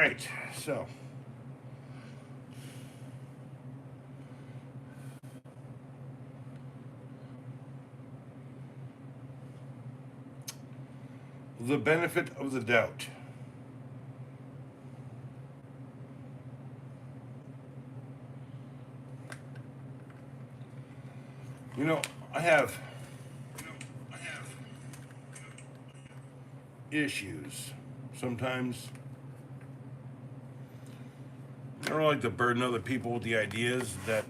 right, so the benefit of the doubt. You know, I have issues. Sometimes I don't like to burden other people with the ideas that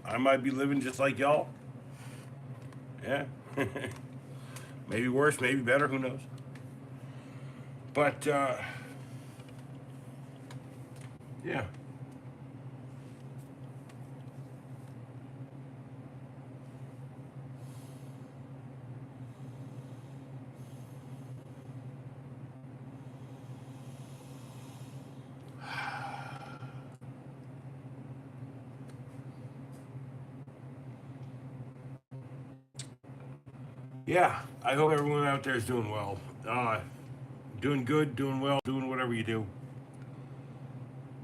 I might be living just like y'all. Yeah. Maybe worse, maybe better, who knows? But, yeah. Yeah, I hope everyone out there is doing well. Doing good, doing well, doing whatever you do.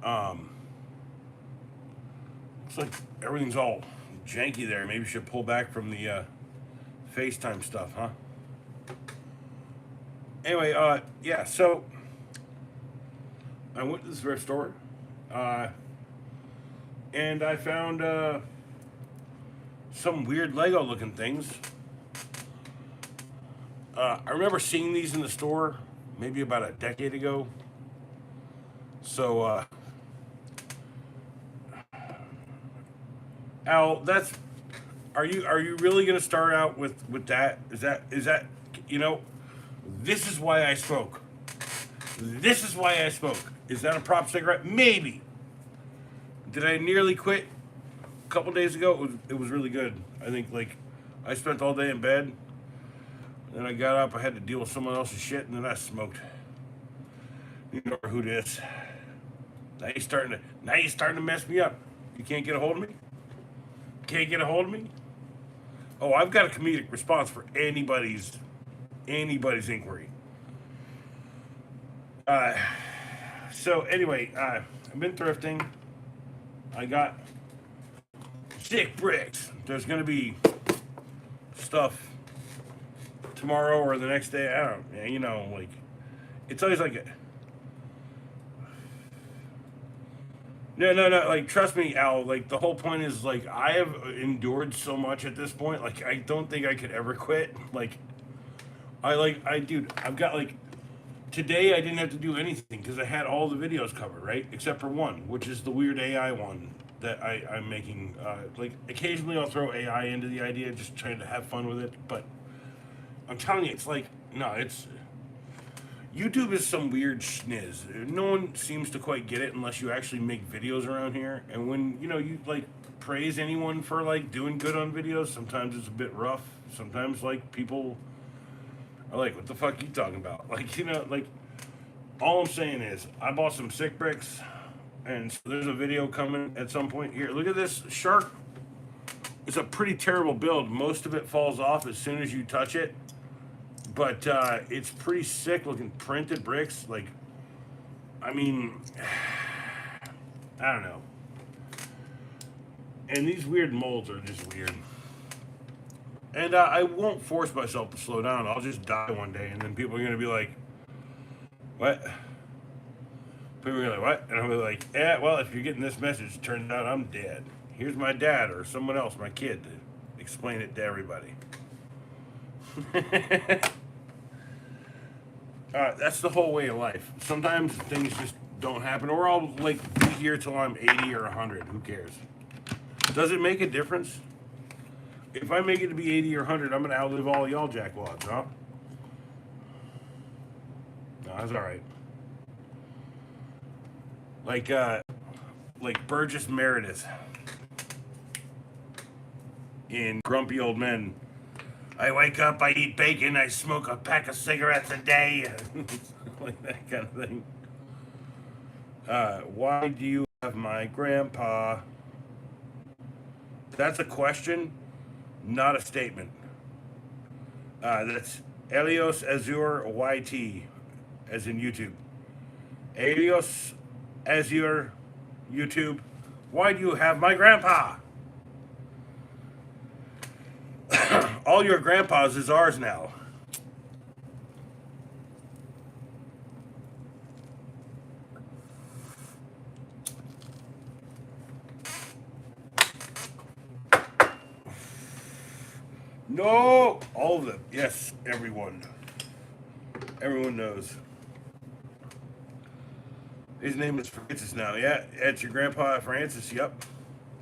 Um, Looks like everything's all janky there. Maybe you should pull back from the FaceTime stuff, huh? Anyway, yeah, so I went to this thrift store uh, and I found some weird Lego looking things. I remember seeing these in the store maybe about a decade ago. So, Al, that's are you really gonna start out with that? Is that you know? This is why I smoke. This is why I smoke. Is that a prop cigarette? Maybe. Did I nearly quit a couple days ago? It was really good. I think like I spent all day in bed. Then I got up. I had to deal with someone else's shit, and then I smoked. You know who this? Now you're starting to mess me up. You can't get a hold of me. Can't get a hold of me. Oh, I've got a comedic response for anybody's inquiry. Uh, so anyway, I've been thrifting. I got sick bricks. There's gonna be stuff tomorrow or the next day. I don't, yeah, like it's always like, no, no, no. Like, trust me, Al. Like, the whole point is like I have endured so much at this point. Like, I don't think I could ever quit. Like, dude, I've got like today I didn't have to do anything because I had all the videos covered, right? Except for one, which is the weird AI one that I'm making. Like, occasionally I'll throw AI into the idea, just trying to have fun with it. But I'm telling you, it's like no, it's YouTube is some weird schniz. No one seems to quite get it unless you actually make videos around here. And when you like praise anyone for like doing good on videos, sometimes it's a bit rough. Sometimes like people are like, "What the fuck are you talking about?" Like like all I'm saying is I bought some sick bricks, and so there's a video coming at some point here. Look at this shark. It's a pretty terrible build. Most of it falls off as soon as you touch it, but it's pretty sick looking printed bricks. Like, I mean, I don't know. And these weird molds are just weird. And I won't force myself to slow down. I'll just die one day, and then people are gonna be like, "What?" People are gonna be like, "What?" And I'll be like, "Yeah, well, if you're getting this message, it turns out I'm dead. Here's my dad or someone else, my kid, to explain it to everybody." That's the whole way of life. Sometimes things just don't happen, or I'll like be here till I'm 80 or 100. Who cares? Does it make a difference? If I make it to be 80 or 100, I'm gonna outlive all y'all jackwads, huh? No, that's all right. Like Burgess Meredith in Grumpy Old Men. I wake up, I eat bacon, I smoke a pack of cigarettes a day, like that kind of thing. Why do you have my grandpa? That's a question, not a statement. That's Elios Azur YT, as in YouTube. Alios Azure YouTube. Why do you have my grandpa? All your grandpas is ours now. No, all of them. Yes, everyone. Everyone knows. His name is Francis now. Yeah, it's your grandpa Francis. Yep.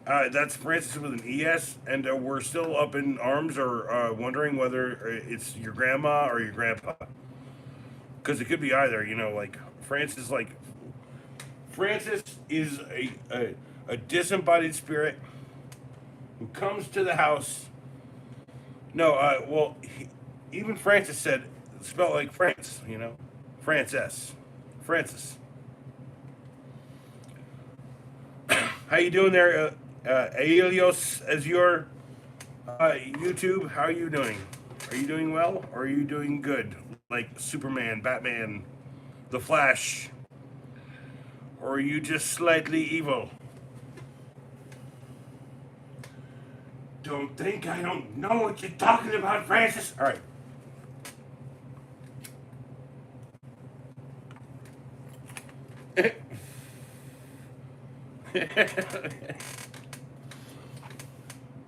That's Francis with an ES, and we're still up in arms or wondering whether it's your grandma or your grandpa. Because it could be either, like Francis is a disembodied spirit who comes to the house. No, even Francis said, spelled like France, Frances. Francis. How you doing there, Aelios, as your YouTube? How are you doing? Are you doing well, or are you doing good? Like Superman, Batman, The Flash? Or are you just slightly evil? Don't think I don't know what you're talking about, Francis. All right.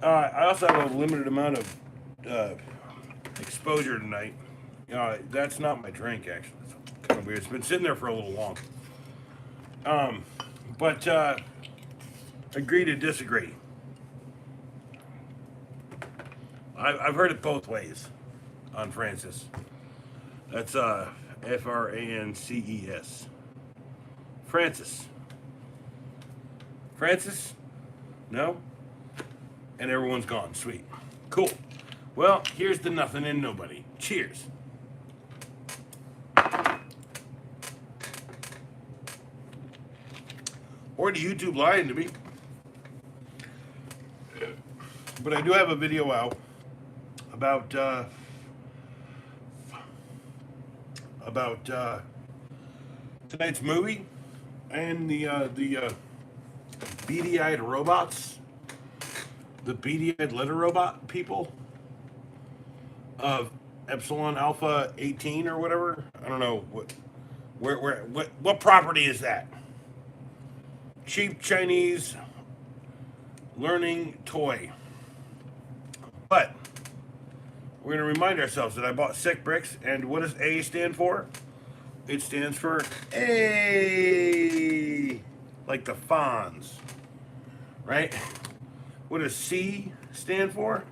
I also have a limited amount of exposure tonight. That's not my drink, actually. It's kind of weird. It's been sitting there for a little long. But agree to disagree. I've heard it both ways on Francis. That's Frances. Francis. Francis? No? And everyone's gone. Sweet. Cool. Well, here's the nothing and nobody. Cheers. Or the YouTube lying to me. But I do have a video out about tonight's movie and the beady-eyed robots, the beady-eyed letter robot people of Epsilon Alpha 18 or whatever. I don't know what property is that? Cheap Chinese learning toy. But we're going to remind ourselves that I bought Sick Bricks, and what does A stand for? It stands for A, like the Fonz, right? What does C stand for?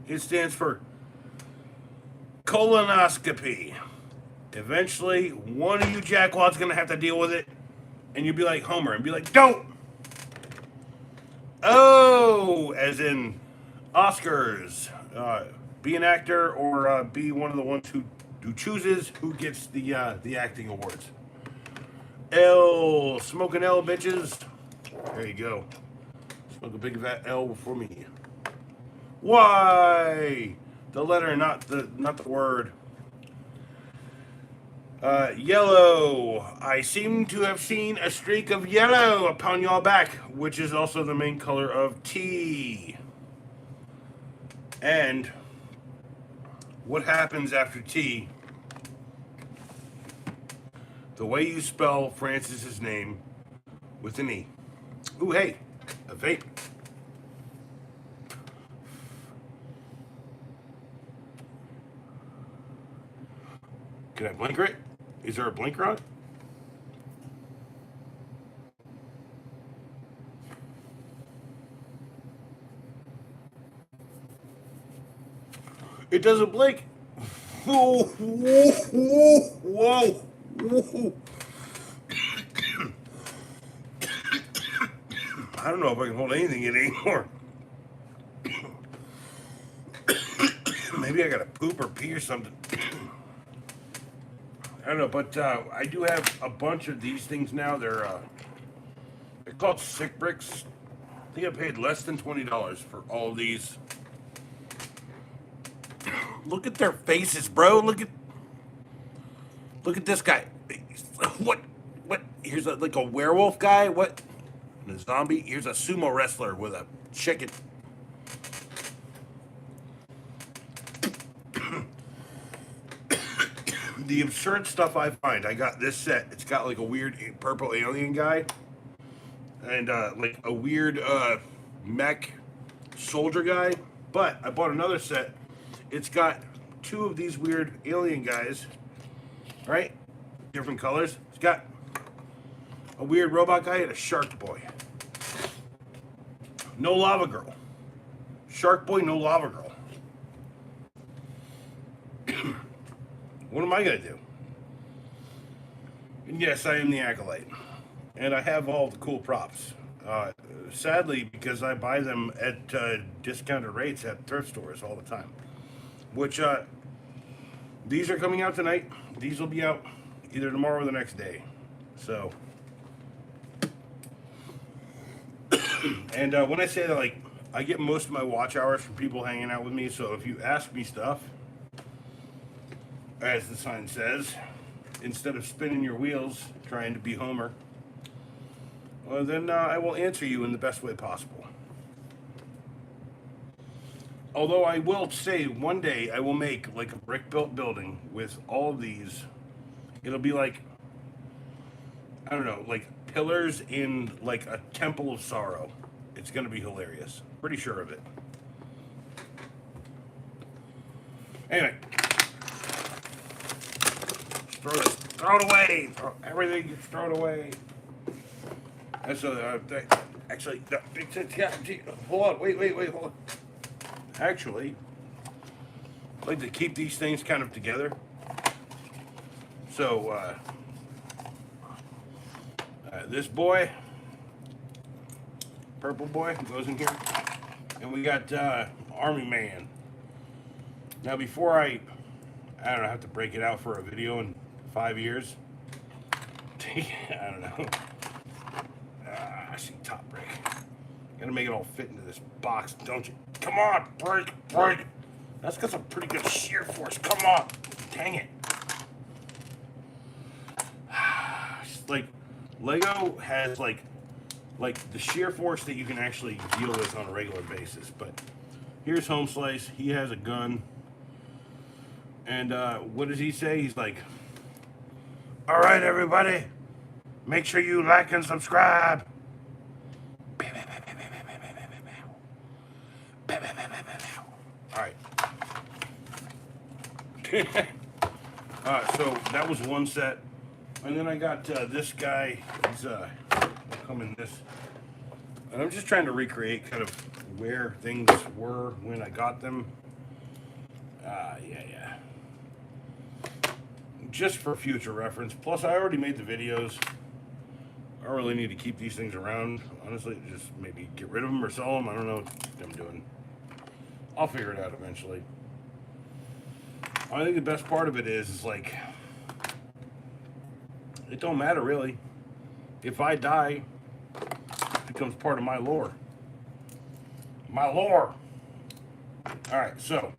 It stands for colonoscopy. Eventually, one of you jackwads going to have to deal with it, and you'll be like Homer and be like, don't! Oh, as in Oscars. Be an actor or be one of the ones who chooses who gets the acting awards. L, smoking L, bitches. There you go. Smoke a big fat L for me. Y, the letter, not the word. Yellow. I seem to have seen a streak of yellow upon your back, which is also the main color of T. And what happens after T? The way you spell Francis's name with an E. Ooh, hey, a vape. Can I blinker it? Is there a blinker on it? It doesn't blink. Whoa, whoa, whoa, whoa. I don't know if I can hold anything in anymore. Maybe I gotta poop or pee or something. I don't know, but I do have a bunch of these things now. They're called Sick Bricks. I think I paid less than $20 for all of these. Look at their faces, bro. Look at this guy. what? Here's like a werewolf guy. What? And a zombie. Here's a sumo wrestler with a chicken. The absurd stuff I find. I got this set. It's got like a weird purple alien guy, and like a weird mech soldier guy. But I bought another set. It's got two of these weird alien guys, right? Different colors. It's got a weird robot guy and a shark boy. No lava girl. Shark boy, no lava girl. What am I going to do? And yes, I am the Acolyte. And I have all the cool props. Sadly, because I buy them at discounted rates at thrift stores all the time. Which, these are coming out tonight. These will be out either tomorrow or the next day. So, and when I say that, like, I get most of my watch hours from people hanging out with me. So if you ask me stuff, as the sign says, instead of spinning your wheels trying to be Homer, well, then I will answer you in the best way possible. Although I will say one day I will make like a brick built building with all of these. It'll be like, I don't know, like pillars in like a temple of sorrow. It's going to be hilarious. Pretty sure of it. Anyway. Throw it away. Everything gets thrown away. And so, actually, hold on. Wait, hold on. Actually, I like to keep these things kind of together. So, this boy, purple boy, goes in here. And we got Army Man. Now, before I don't know, have to break it out for a video in 5 years. I don't know. I see top break. Gotta make it all fit into this box, don't you? Come on, break. That's got some pretty good shear force. Come on. Dang it. Like, Lego has like the shear force that you can actually deal with on a regular basis. But here's Home Slice. He has a gun. And what does he say? He's like, all right, everybody, make sure you like and subscribe. All right. So that was one set. And then I got this guy. He's come in this. And I'm just trying to recreate kind of where things were when I got them. Yeah. Just for future reference. Plus, I already made the videos. I don't really need to keep these things around. Honestly, just maybe get rid of them or sell them. I don't know what I'm doing. I'll figure it out eventually. I think the best part of it is like, it don't matter really. If I die, it becomes part of my lore. My lore. All right, so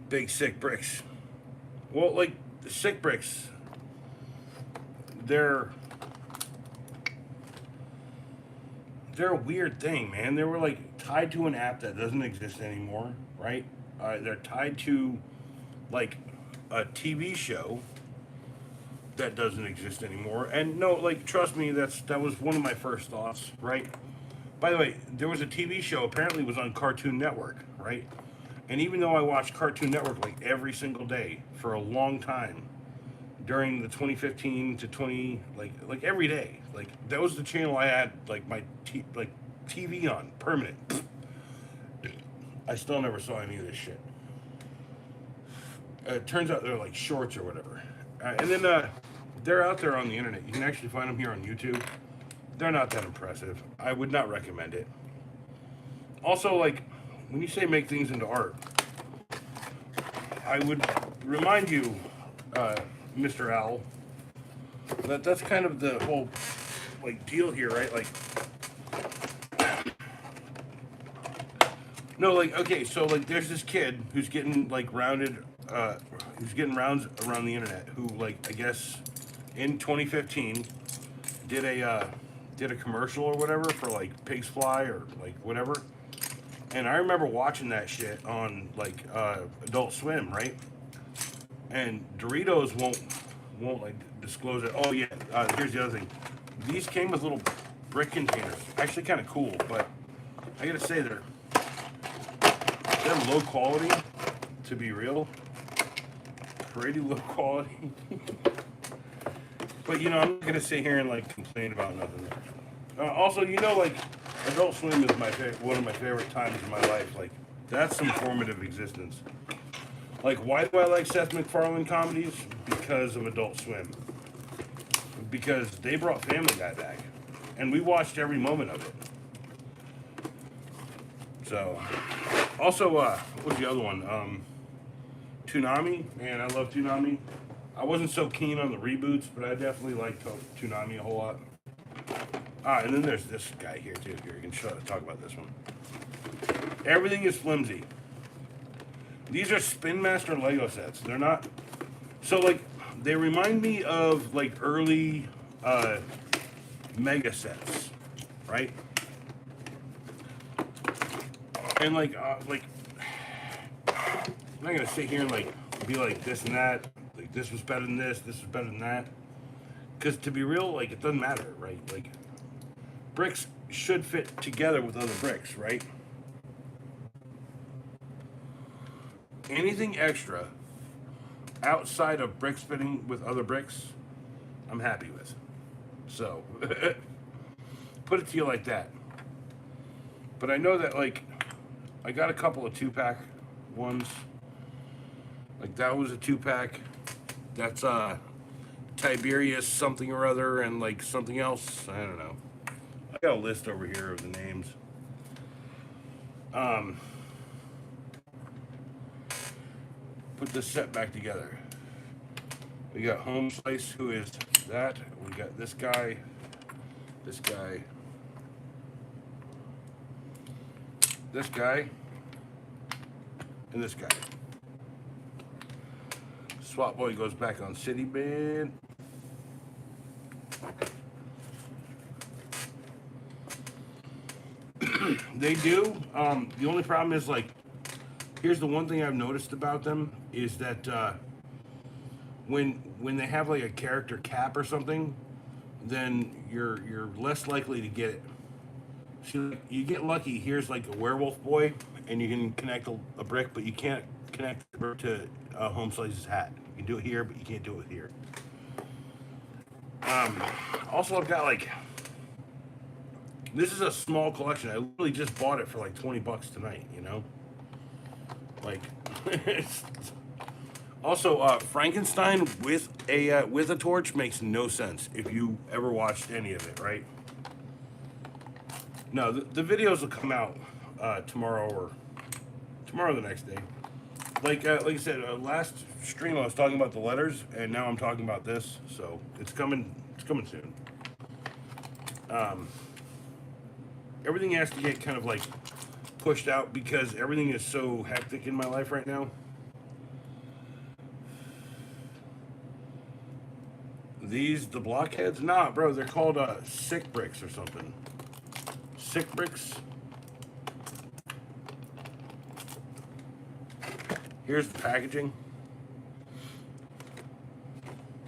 big sick bricks. Well, like the sick bricks, they're a weird thing, man. They were like tied to an app that doesn't exist anymore, right? They're tied to like a TV show that doesn't exist anymore. And no, like, trust me, that was one of my first thoughts, right? By the way, there was a TV show, apparently it was on Cartoon Network, right? And even though I watched Cartoon Network like every single day for a long time, during the 2015 to 20, like every day, like that was the channel I had like my TV on, permanent. I still never saw any of this shit. It turns out they're like shorts or whatever. And then they're out there on the internet. You can actually find them here on YouTube. They're not that impressive. I would not recommend it. Also, like, when you say make things into art, I would remind you, Mr. Owl, that's kind of the whole, like, deal here, right? Like, no, like, okay, so, like, there's this kid who's getting, like, who's getting rounds around the internet, who, like, I guess in 2015 did a commercial or whatever for like Pigs Fly or like whatever. And I remember watching that shit on like Adult Swim, right? And Doritos won't like disclose it. Oh yeah, here's the other thing. These came with little brick containers. Actually, kind of cool, but I gotta say they're low quality. To be real, pretty low quality. But you know, I'm not gonna sit here and like complain about nothing. Also, you know, like Adult Swim is one of my favorite times in my life. Like that's some formative existence. Like, why do I like Seth MacFarlane comedies? Because of Adult Swim. Because they brought Family Guy back, and we watched every moment of it. So, also, what was the other one? Toonami. Man, I love Toonami. I wasn't so keen on the reboots, but I definitely liked Toonami a whole lot. And then there's this guy here too. Here, you can talk about this one. Everything is flimsy. These are Spin Master Lego sets. They're not. So like, they remind me of like early Mega sets, right? And like I'm not gonna sit here and like be like this and that. Like this was better than this. This was better than that. Because to be real, like it doesn't matter, right? Like bricks should fit together with other bricks, right? Anything extra outside of bricks fitting with other bricks, I'm happy with. So put it to you like that. But I know that like I got a couple of 2-pack ones. Like that was a 2-pack. That's Tiberius something or other and like something else. I don't know. I got a list over here of the names. Put this set back together. We got Home Slice, who is that. We got this guy, this guy, this guy, and this guy. Swap Boy goes back on City Band. They do. The only problem is like, here's the one thing I've noticed about them is that when they have like a character cap or something, then you're less likely to get it. So you get lucky. Here's like a Werewolf Boy, and you can connect a brick, but you can't connect the brick to Home Slice's hat. You can do it here, but you can't do it here. Also, I've got like, this is a small collection. I literally just bought it for like $20 tonight. You know, like. Also, Frankenstein with a torch makes no sense if you ever watched any of it, right? No, the videos will come out tomorrow or tomorrow the next day. Like I said, last stream I was talking about the letters, and now I'm talking about this. So it's coming. It's coming soon. Everything has to get kind of like pushed out because everything is so hectic in my life right now. The blockheads? Nah, bro, they're called sick bricks or something. Sick bricks. Here's the packaging.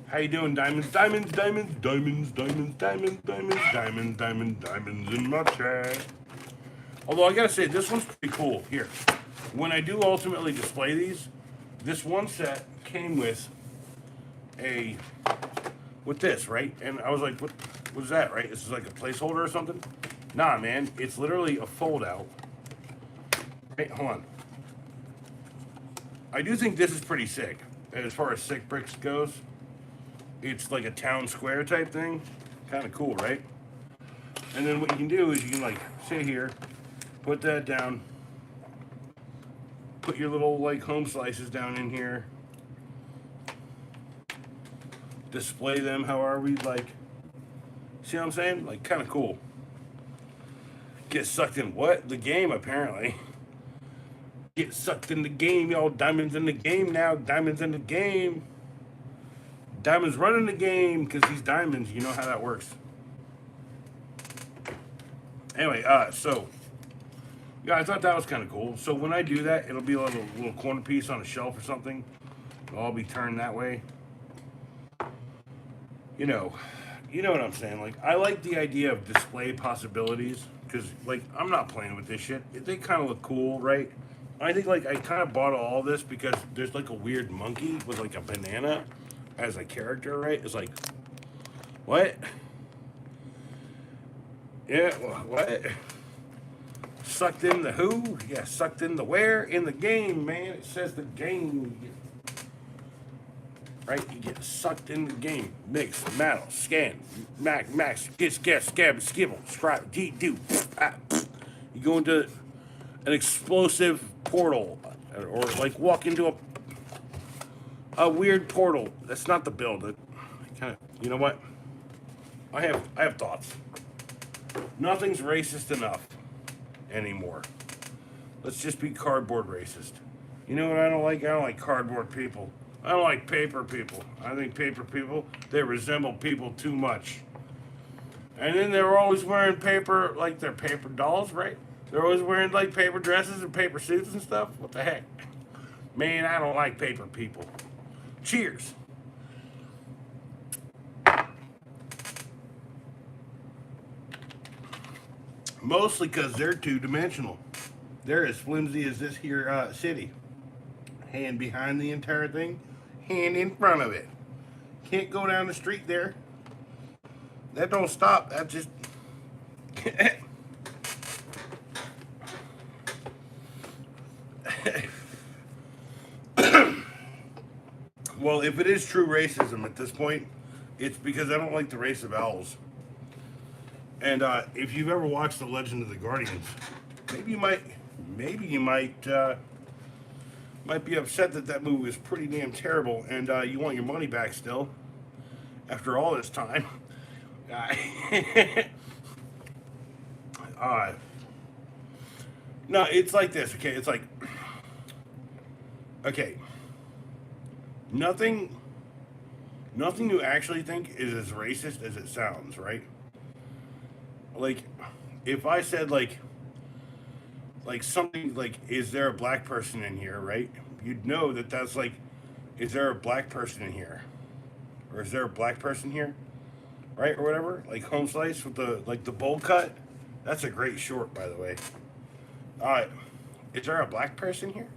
How you doing, diamonds? Diamonds, diamonds, diamonds, diamonds, diamonds, diamonds, diamonds, diamonds, diamonds in my chat. Although I gotta say, this one's pretty cool. Here, when I do ultimately display these, this one set came with this, right? And I was like, what is that, right? This is like a placeholder or something? Nah, man, it's literally a fold out. Hey, hold on. I do think this is pretty sick. As far as sick bricks goes, it's like a town square type thing. Kind of cool, right? And then what you can do is you can like sit here, put that down, put your little like home slices down in here, display them however you'd like. See what I'm saying? Like, kind of cool. Get sucked in what? The game, apparently. Get sucked in the game, y'all. Diamonds in the game now. Diamonds in the game. Diamond's running the game because he's diamonds. You know how that works. Anyway, so yeah, I thought that was kind of cool. So when I do that, it'll be a little corner piece on a shelf or something. It'll all be turned that way. You know, you know what I'm saying. Like, I like the idea of display possibilities because, like, I'm not playing with this shit. They kind of look cool, right? I think, like, I kind of bought all this because there's like a weird monkey with like a banana as a character, right? It's like, what? Yeah, what? Sucked in the who? Yeah, sucked in the where? In the game, man. It says the game. Right? You get sucked in the game. Mix, metal, scan, max, get, scab, skibble, scribe, do. You go into an explosive portal, or like walk into a weird portal. That's not the build. It kind of, you know what? I have thoughts. Nothing's racist enough anymore. Let's just be cardboard racist. You know what I don't like? I don't like cardboard people. I don't like paper people. I think paper people, they resemble people too much. And then they're always wearing paper, like they're paper dolls, right? They're always wearing like paper dresses and paper suits and stuff. What the heck? Man, I don't like paper people. Cheers. Mostly because they're two-dimensional. They're as flimsy as this here city. Hand behind the entire thing, hand in front of it. Can't go down the street there. That don't stop. That just... Well, if it is true racism at this point, it's because I don't like the race of owls. And if you've ever watched The Legend of the Guardians, maybe you might be upset that that movie was pretty damn terrible, and you want your money back still after all this time. No, it's like this. Okay, it's like, okay, nothing you actually think is as racist as it sounds, right? Like, if I said like something like, is there a black person in here, right? You'd know that that's like, is there a black person in here, or is there a black person here, right, or whatever. Like Home Slice with the bowl cut. That's a great short, by the way. Is there a black person here?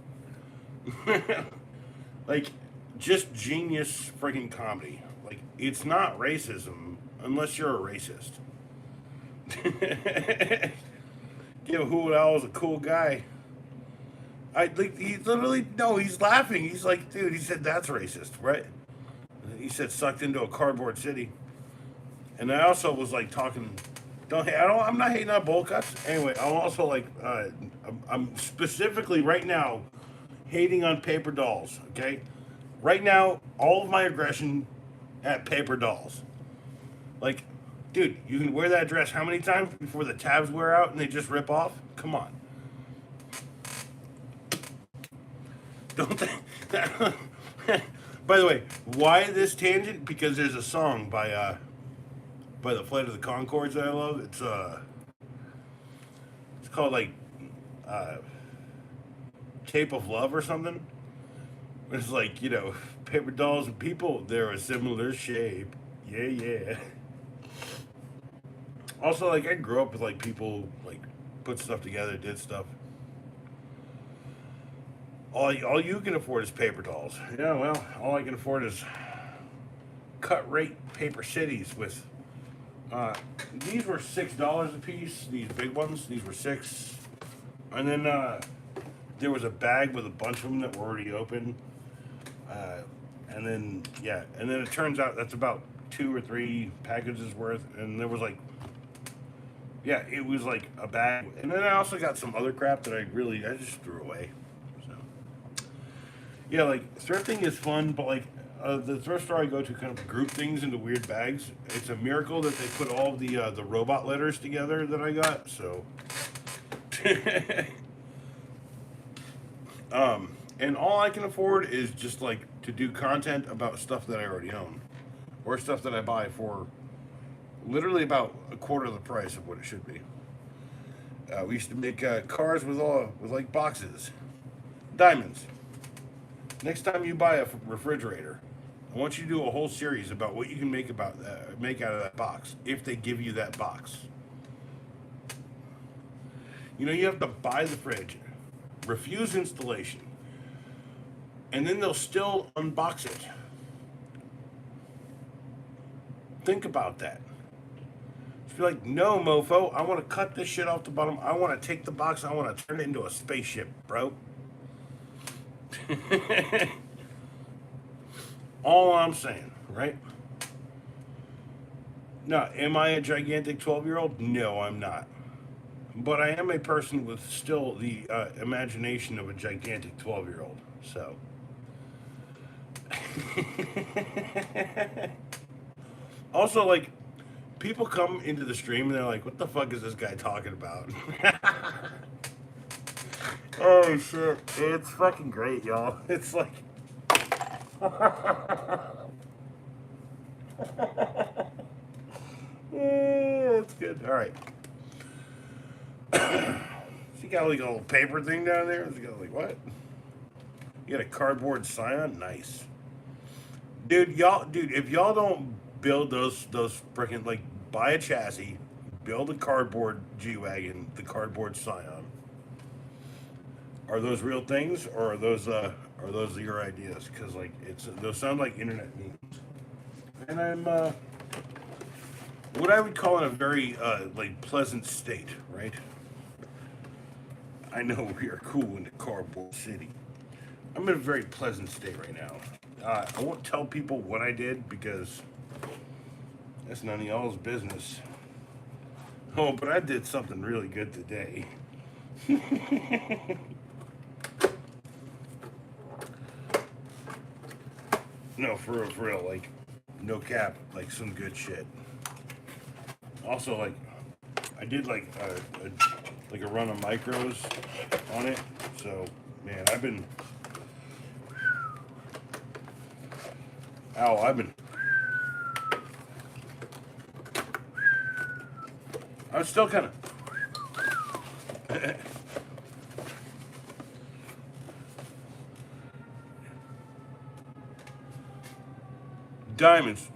Like, just genius freaking comedy. Like, it's not racism unless you're a racist. You know, Hoot Owl is a cool guy. I like, he literally, no, he's laughing. He's like, dude, he said that's racist, right? He said sucked into a cardboard city. And I also was like talking, I'm not hating on bowl cuts. Anyway, I'm also like, I'm specifically right now hating on paper dolls, okay? Right now, all of my aggression at paper dolls. Like, dude, you can wear that dress how many times before the tabs wear out and they just rip off? Come on. Don't they? By the way, why this tangent? Because there's a song by the Flight of the Conchords that I love. It's called like Tape of Love or something. It's like, you know, paper dolls and people, they're a similar shape. Yeah, yeah. Also, like, I grew up with like people like put stuff together, did stuff. All you can afford is paper dolls. Yeah, well, all I can afford is cut rate paper cities with. These were $6 a piece. These big ones, these were $6. And then there was a bag with a bunch of them that were already open. And then it turns out that's about 2 or 3 packages worth. And there was like, yeah, it was like a bag. And then I also got some other crap that I just threw away. Yeah, like, thrifting is fun, but like the thrift store I go to kind of group things into weird bags. It's a miracle that they put all of the robot letters together that I got. So, and all I can afford is just like to do content about stuff that I already own. or stuff that I buy for literally about a quarter of the price of what it should be. We used to make cars with like boxes, diamonds. Next time you buy a refrigerator, I want you to do a whole series about what you can make out of that box if they give you that box. You know, you have to buy the fridge, refuse installation, and then they'll still unbox it. Think about that. Just be like, no, mofo, I want to cut this shit off the bottom. I want to take the box, I want to turn it into a spaceship, bro. All I'm saying, right? Now, am I a gigantic 12-year-old? No, I'm not. But I am a person with still the imagination of a gigantic 12-year-old. So. Also, like, people come into the stream and they're like, what the fuck is this guy talking about? Oh, shit. It's fucking great, y'all. It's like. Oh, that's good. All right. She got like a little paper thing down there. She got like what? You got a cardboard scion? Nice. Dude, if y'all don't build those freaking like buy a chassis, build a cardboard G-Wagon, the cardboard scion. Are those real things or are those your ideas? Because like those sound like internet memes. And I'm what I would call in a very like pleasant state, right? I know we are cool in the cardboard city. I'm in a very pleasant state right now. I won't tell people what I did because that's none of y'all's business. Oh, but I did something really good today. No, for real, like, no cap, like some good shit. Also, like, I did like a run of micros on it. So, man, I've been I was still kind of diamonds.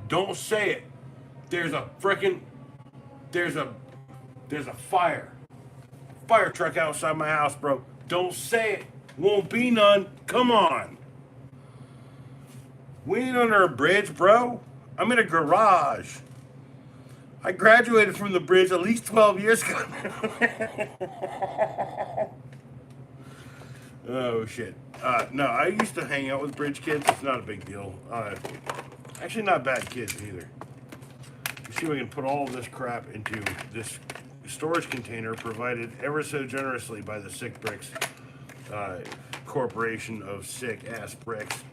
Don't say it. There's a frickin' there's a fire truck outside my house, bro. Don't say it. Won't be none. Come on. We ain't under a bridge, bro. I'm in a garage. I graduated from the bridge at least 12 years ago. Oh, shit. No, I used to hang out with bridge kids. It's not a big deal. Actually, not bad kids either. You see, we can put all of this crap into this storage container provided ever so generously by the Sick Bricks corporation of sick ass bricks.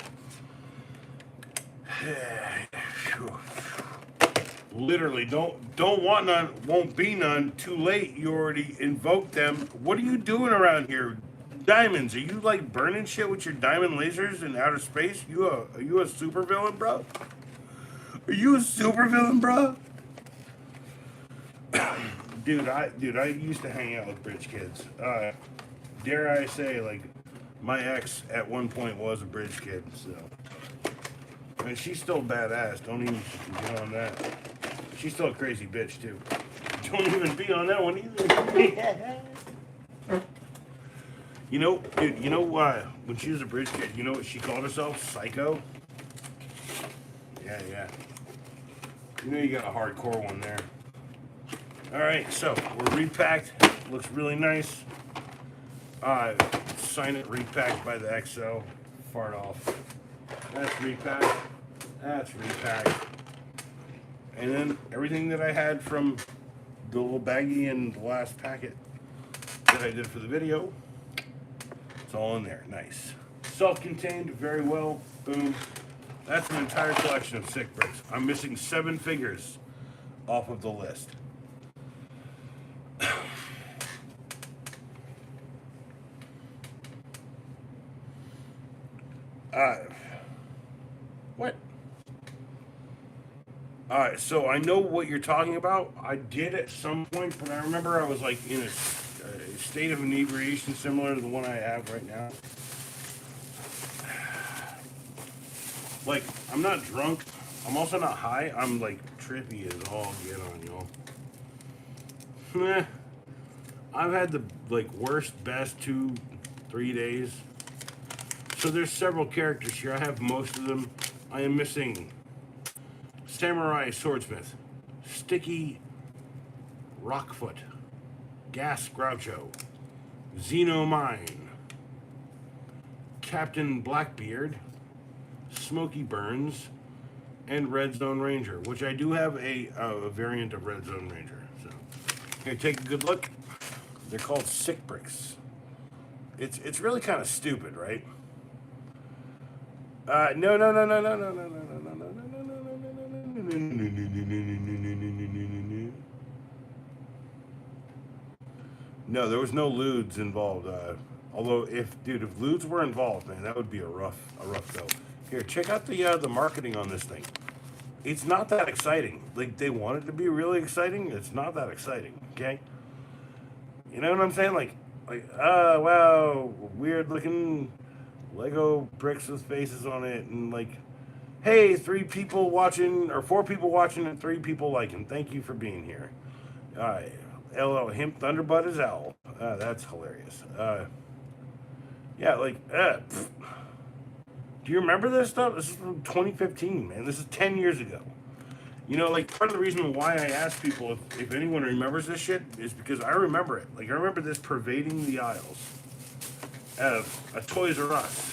Literally, don't want none, won't be none. Too late. You already invoked them. What are you doing around here? Diamonds? Are you like burning shit with your diamond lasers in outer space? Are you a supervillain, bro? Are you a supervillain, bro? Dude, I used to hang out with bridge kids. Dare I say, like, my ex at one point was a bridge kid, so. I mean, she's still badass. Don't even get on that. She's still a crazy bitch, too. Don't even be on that one either. You know, dude, you know why? When she was a bridge kid, you know what she called herself? Psycho? Yeah. You know you got a hardcore one there. Alright, so we're repacked. Looks really nice. Sign it repacked by the XO. Fart off. That's repacked. That's repacked. And then everything that I had from the little baggie and the last packet that I did for the video, it's all in there. Nice. Self-contained, very well. Boom. That's an entire collection of Sick Bricks. I'm missing 7 figures off of the list. What? All right, so I know what you're talking about. I did at some point, but I remember I was like in a state of inebriation similar to the one I have right now. Like, I'm not drunk. I'm also not high. I'm like trippy as all get on, y'all. Meh. I've had the like worst, best 2, 3 days. So there's several characters here. I have most of them. I am missing Samurai Swordsmith, Sticky Rockfoot, Gas Groucho, Xeno Mine, Captain Blackbeard, Smoky Burns, and Red Zone Ranger, which I do have a variant of Red Zone Ranger. So here, take a good look. They're called Sick Bricks. It's really kind of stupid, right? No, no, no, no, no, no, no, no, no, no, no. No, there was no lewds involved. Although, if lewds were involved, man, that would be a rough go. Here, check out the marketing on this thing. It's not that exciting. Like they want it to be really exciting. It's not that exciting. Okay. You know what I'm saying? Wow, weird looking Lego bricks with faces on it, and like, hey, 3 people watching, or 4 people watching, and 3 people liking. Thank you for being here. LL Hemp Thunderbud is Owl. That's hilarious. Yeah, do you remember this stuff? This is from 2015, man. This is 10 years ago. You know, like part of the reason why I ask people if anyone remembers this shit is because I remember it. Like I remember this pervading the aisles of a Toys R Us.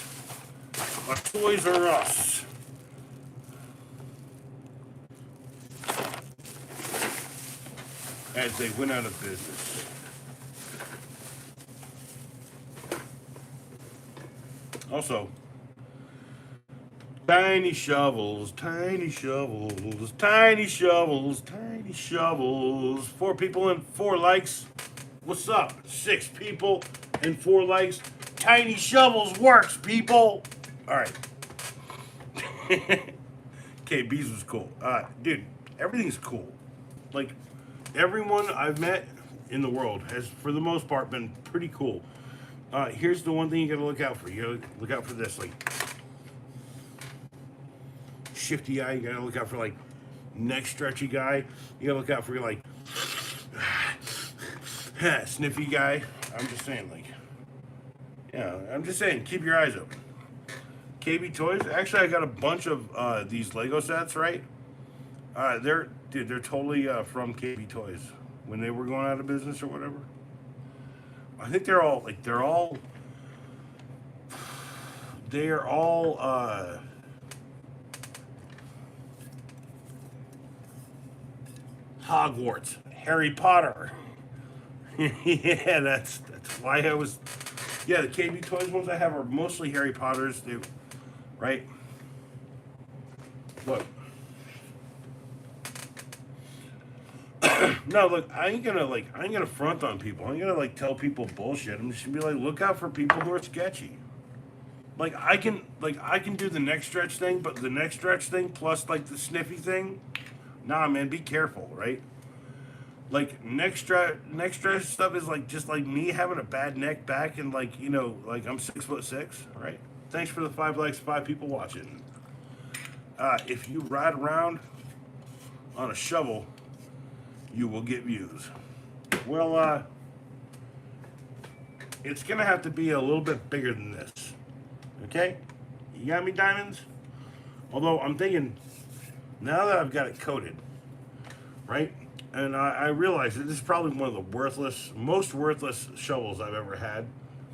A Toys R Us. As they went out of business. Also, tiny shovels, tiny shovels, tiny shovels, tiny shovels. 4 people and 4 likes. What's up? 6 people and 4 likes. Tiny shovels works, people. All right. Okay, Bees was cool. Dude, everything's cool. Like, everyone I've met in the world has, for the most part, been pretty cool. Here's the one thing you gotta look out for. You gotta look out for this, like shifty eye. You gotta look out for like neck stretchy guy. You gotta look out for like sniffy guy. I'm just saying, like, yeah. I'm just saying, keep your eyes open. KB Toys. Actually, I got a bunch of these Lego sets. Right? They're totally from KB Toys when they were going out of business or whatever. I think they are all Hogwarts, Harry Potter. Yeah, that's why I was. Yeah, the KB Toys ones I have are mostly Harry Potters. Right? Look. No, look, I ain't gonna front on people. I ain't gonna like tell people bullshit. I'm just gonna be like, look out for people who are sketchy. I can do the neck stretch thing, but the neck stretch thing plus like the sniffy thing, nah, man, be careful, right? Like neck stretch stuff is like just like me having a bad neck back, and like, you know, like I'm 6'6", right? Thanks for the 5 likes, 5 people watching. If you ride around on a shovel, you will get views. Well, it's gonna have to be a little bit bigger than this. Okay? You got me, diamonds? Although I'm thinking, now that I've got it coated, right? And I realize that this is probably one of the most worthless shovels I've ever had,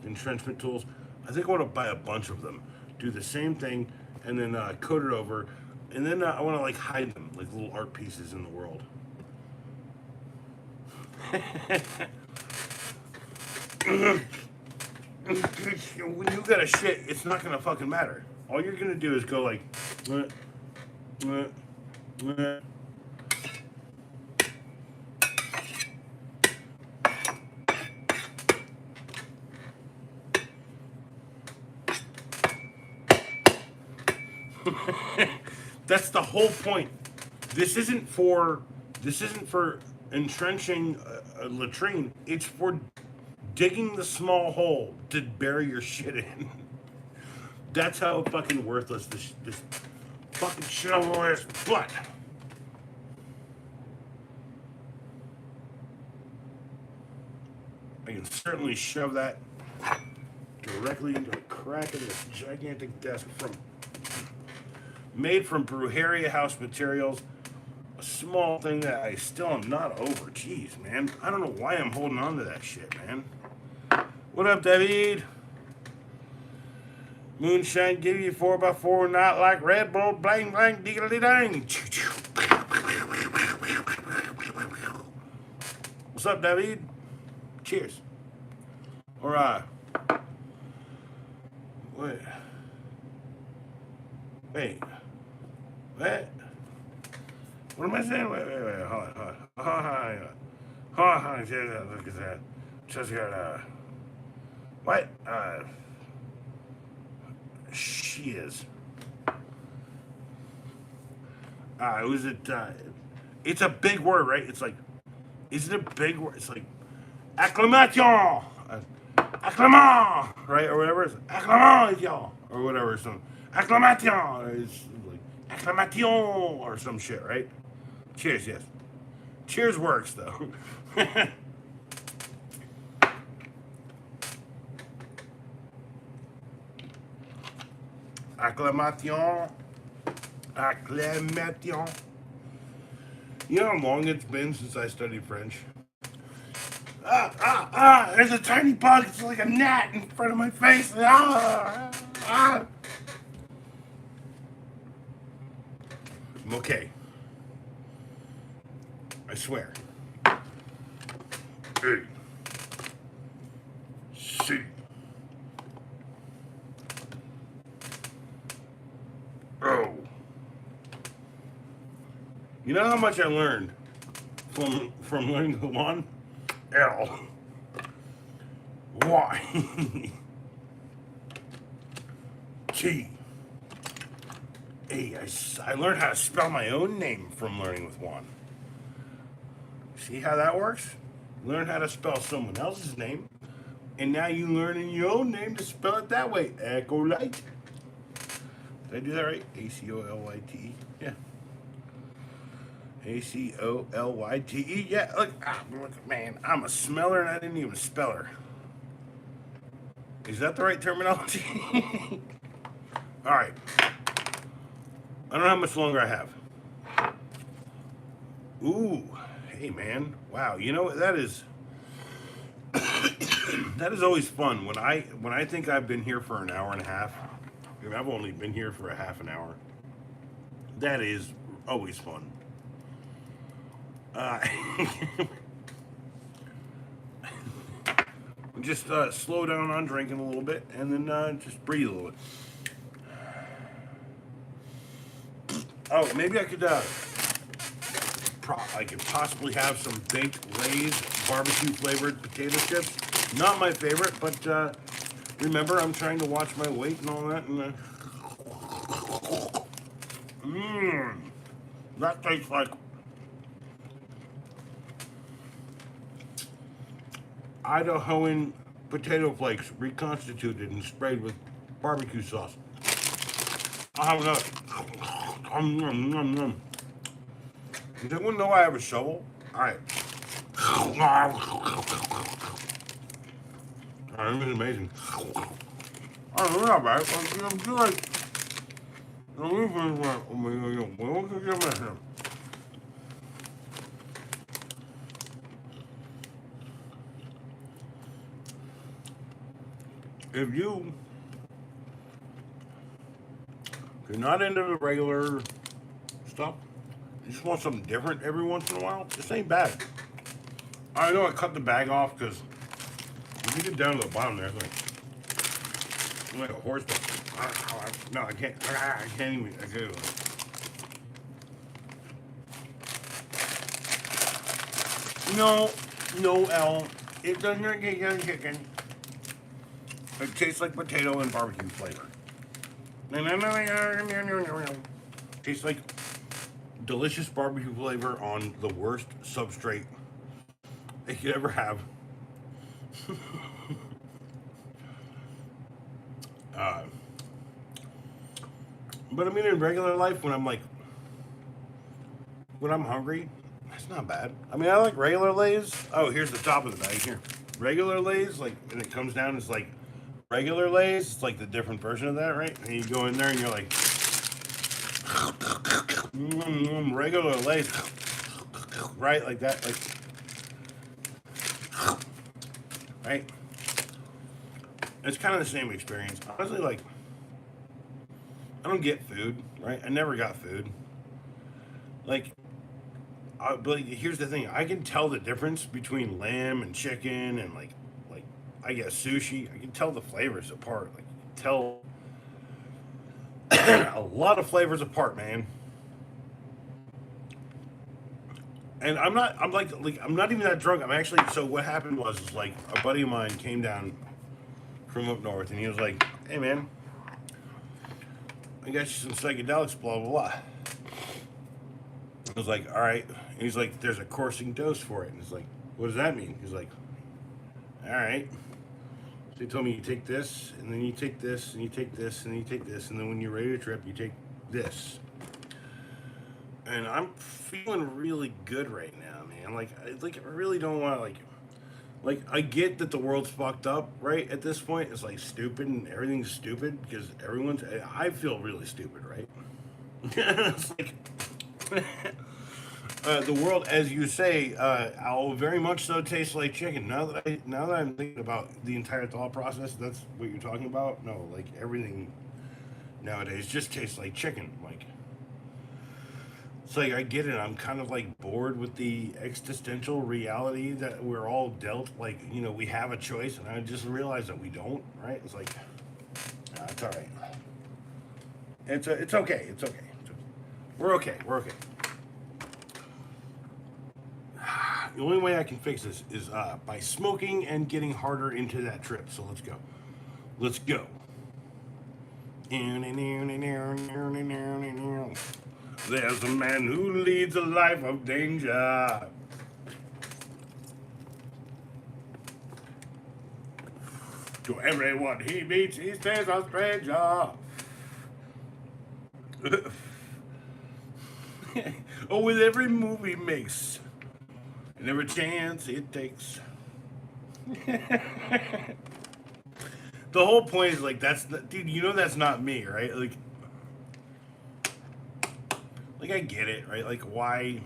entrenchment tools. I think I want to buy a bunch of them, do the same thing, and then coat it over, and then I want to like hide them like little art pieces in the world. When you got a shit, it's not gonna fucking matter. All you're gonna do is go like, That's the whole point. This isn't for entrenching a latrine. It's for digging the small hole to bury your shit in. That's how fucking worthless this fucking shovel is. But I can certainly shove that directly into the crack of this gigantic desk made from Brujeria House materials. A small thing that I still am not over. Jeez, man. I don't know why I'm holding on to that shit, man. What up, David? Moonshine, give you 4x4, not like Red Bull, blang, blang, diggly dang. What's up, David? Cheers. All right. Wait. Wait. What? What am I saying? Wait. Hold on. Look at that. Just got, what? Shiz. Was it, it's a big word, right? It's like, is it a big word? It's like, acclamation! Acclamant! Right? Or whatever. It's acclamation! Or whatever. Some, acclamation! It's like, acclamation! Or some shit, right? Cheers, yes. Cheers works, though. Acclamation. Acclamation. You know how long it's been since I studied French? There's a tiny bug. It's like a gnat in front of my face. I'm okay. I swear. A. C. O. You know how much I learned from learning the one? L. Y. T. A. I learned how to spell my own name from learning with one. See how that works? Learn how to spell someone else's name, and now you learn in your own name to spell it that way. Acolyte. Did I do that right? A-C-O-L-Y-T-E. Yeah. A-C-O-L-Y-T-E. Yeah, look, man, I'm a smeller and I didn't even spell her. Is that the right terminology? All right. I don't know how much longer I have. Ooh, hey man, wow. You know that is that is always fun when I think I've been here for an hour and a half. And I've only been here for a half an hour. That is always fun. Just slow down on drinking a little bit, and then just breathe a little bit. Oh, maybe I could possibly have some baked Lay's barbecue flavored potato chips. Not my favorite, but remember, I'm trying to watch my weight and all that. And that tastes like Idahoan potato flakes reconstituted and sprayed with barbecue sauce. I'll have that. Does anyone know I have a shovel? Alright. This is amazing. I don't know about it. I'm feel like if you're not into the regular stuff, you just want something different every once in a while, this ain't bad. I know I cut the bag off because if you get down to the bottom there, it's like a horse. No, I can't. I can't even. I can't. No, L. It doesn't get chicken. It tastes like potato and barbecue flavor. Tastes like delicious barbecue flavor on the worst substrate they could ever have. Uh, but I mean, in regular life, when I'm hungry, that's not bad. I mean, I like regular Lay's. Oh, here's the top of the bag here. Regular Lay's, like, and it comes down, it's like regular Lay's. It's like the different version of that, right? And you go in there and you're like, regular Lay's, right? Like that, like, right? It's kind of the same experience. Honestly, like, I don't get food, right? I never got food. Like, but here's the thing: I can tell the difference between lamb and chicken, and like I guess sushi. I can tell the flavors apart. Like, tell a lot of flavors apart, man. And I'm not even that drunk. I'm actually. So what happened was is like a buddy of mine came down from up north, and he was like, "Hey, man, I got you some psychedelics, blah blah blah." I was like, "All right." And he's like, "There's a coursing dose for it." And he's like, "What does that mean?" He's like, "All right." So he told me you take this, and then you take this, and you take this, and you take this, and then when you're ready to trip, you take this. And I'm feeling really good right now, man. I really don't want to like I get that the world's fucked up, right? At this point, it's like stupid and everything's stupid because everyone's. I feel really stupid, right? It's like the world, as you say, I'll very much so taste like chicken. Now that I'm thinking about the entire thought process, that's what you're talking about. No, like everything nowadays just tastes like chicken. Like it's like I get it. I'm kind of like bored with the existential reality that we're all dealt. Like we have a choice, and I just realized that we don't. Right? It's like it's all right. It's okay. It's okay. We're okay. We're okay. The only way I can fix this is by smoking and getting harder into that trip. So let's go. Let's go. There's a man who leads a life of danger. To everyone he meets, he stays a stranger. Oh, with every move he makes, and every chance it takes. The whole point is like dude. That's not me, right? Like I get it, right? Like why?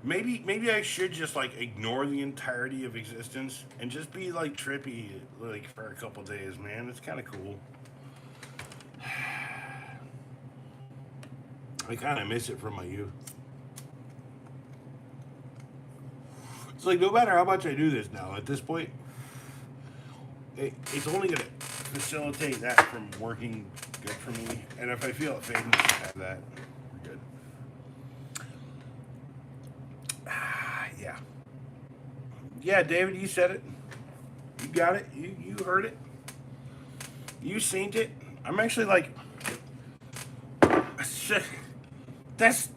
Maybe I should just like ignore the entirety of existence and just be like trippy like for a couple days, man. It's kind of cool. I kind of miss it from my youth. It's like no matter how much I do this now, at this point, it's only gonna facilitate that from working good for me. And if I feel it fading, just have that. We're good. Yeah. Yeah, David, you said it. You got it. You heard it. You seen it. I'm actually like, that's.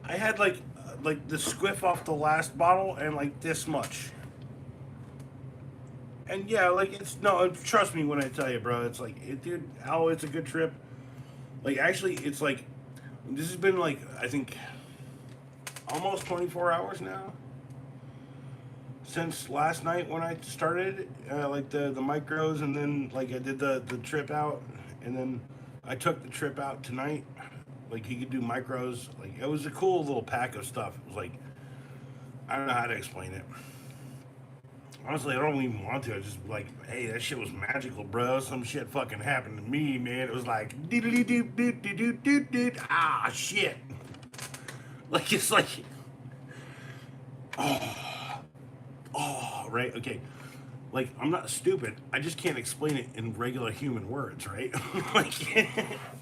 I had like the squiff off the last bottle and like this much. And yeah, like it's no, trust me when I tell you, bro. It's like, dude, Al, it's a good trip. Like actually, it's like this has been like I think almost 24 hours now since last night when I started like the micros, and then like I did the trip out, and then I took the trip out tonight. Like he could do micros. Like it was a cool little pack of stuff. It was like I don't know how to explain it. Honestly, I don't even want to. I just like, hey, that shit was magical, bro. Some shit fucking happened to me, man. It was like, doodly doop doop doop doop doop. Ah, shit. Like it's like, oh, right, okay. Like I'm not stupid. I just can't explain it in regular human words, right? like,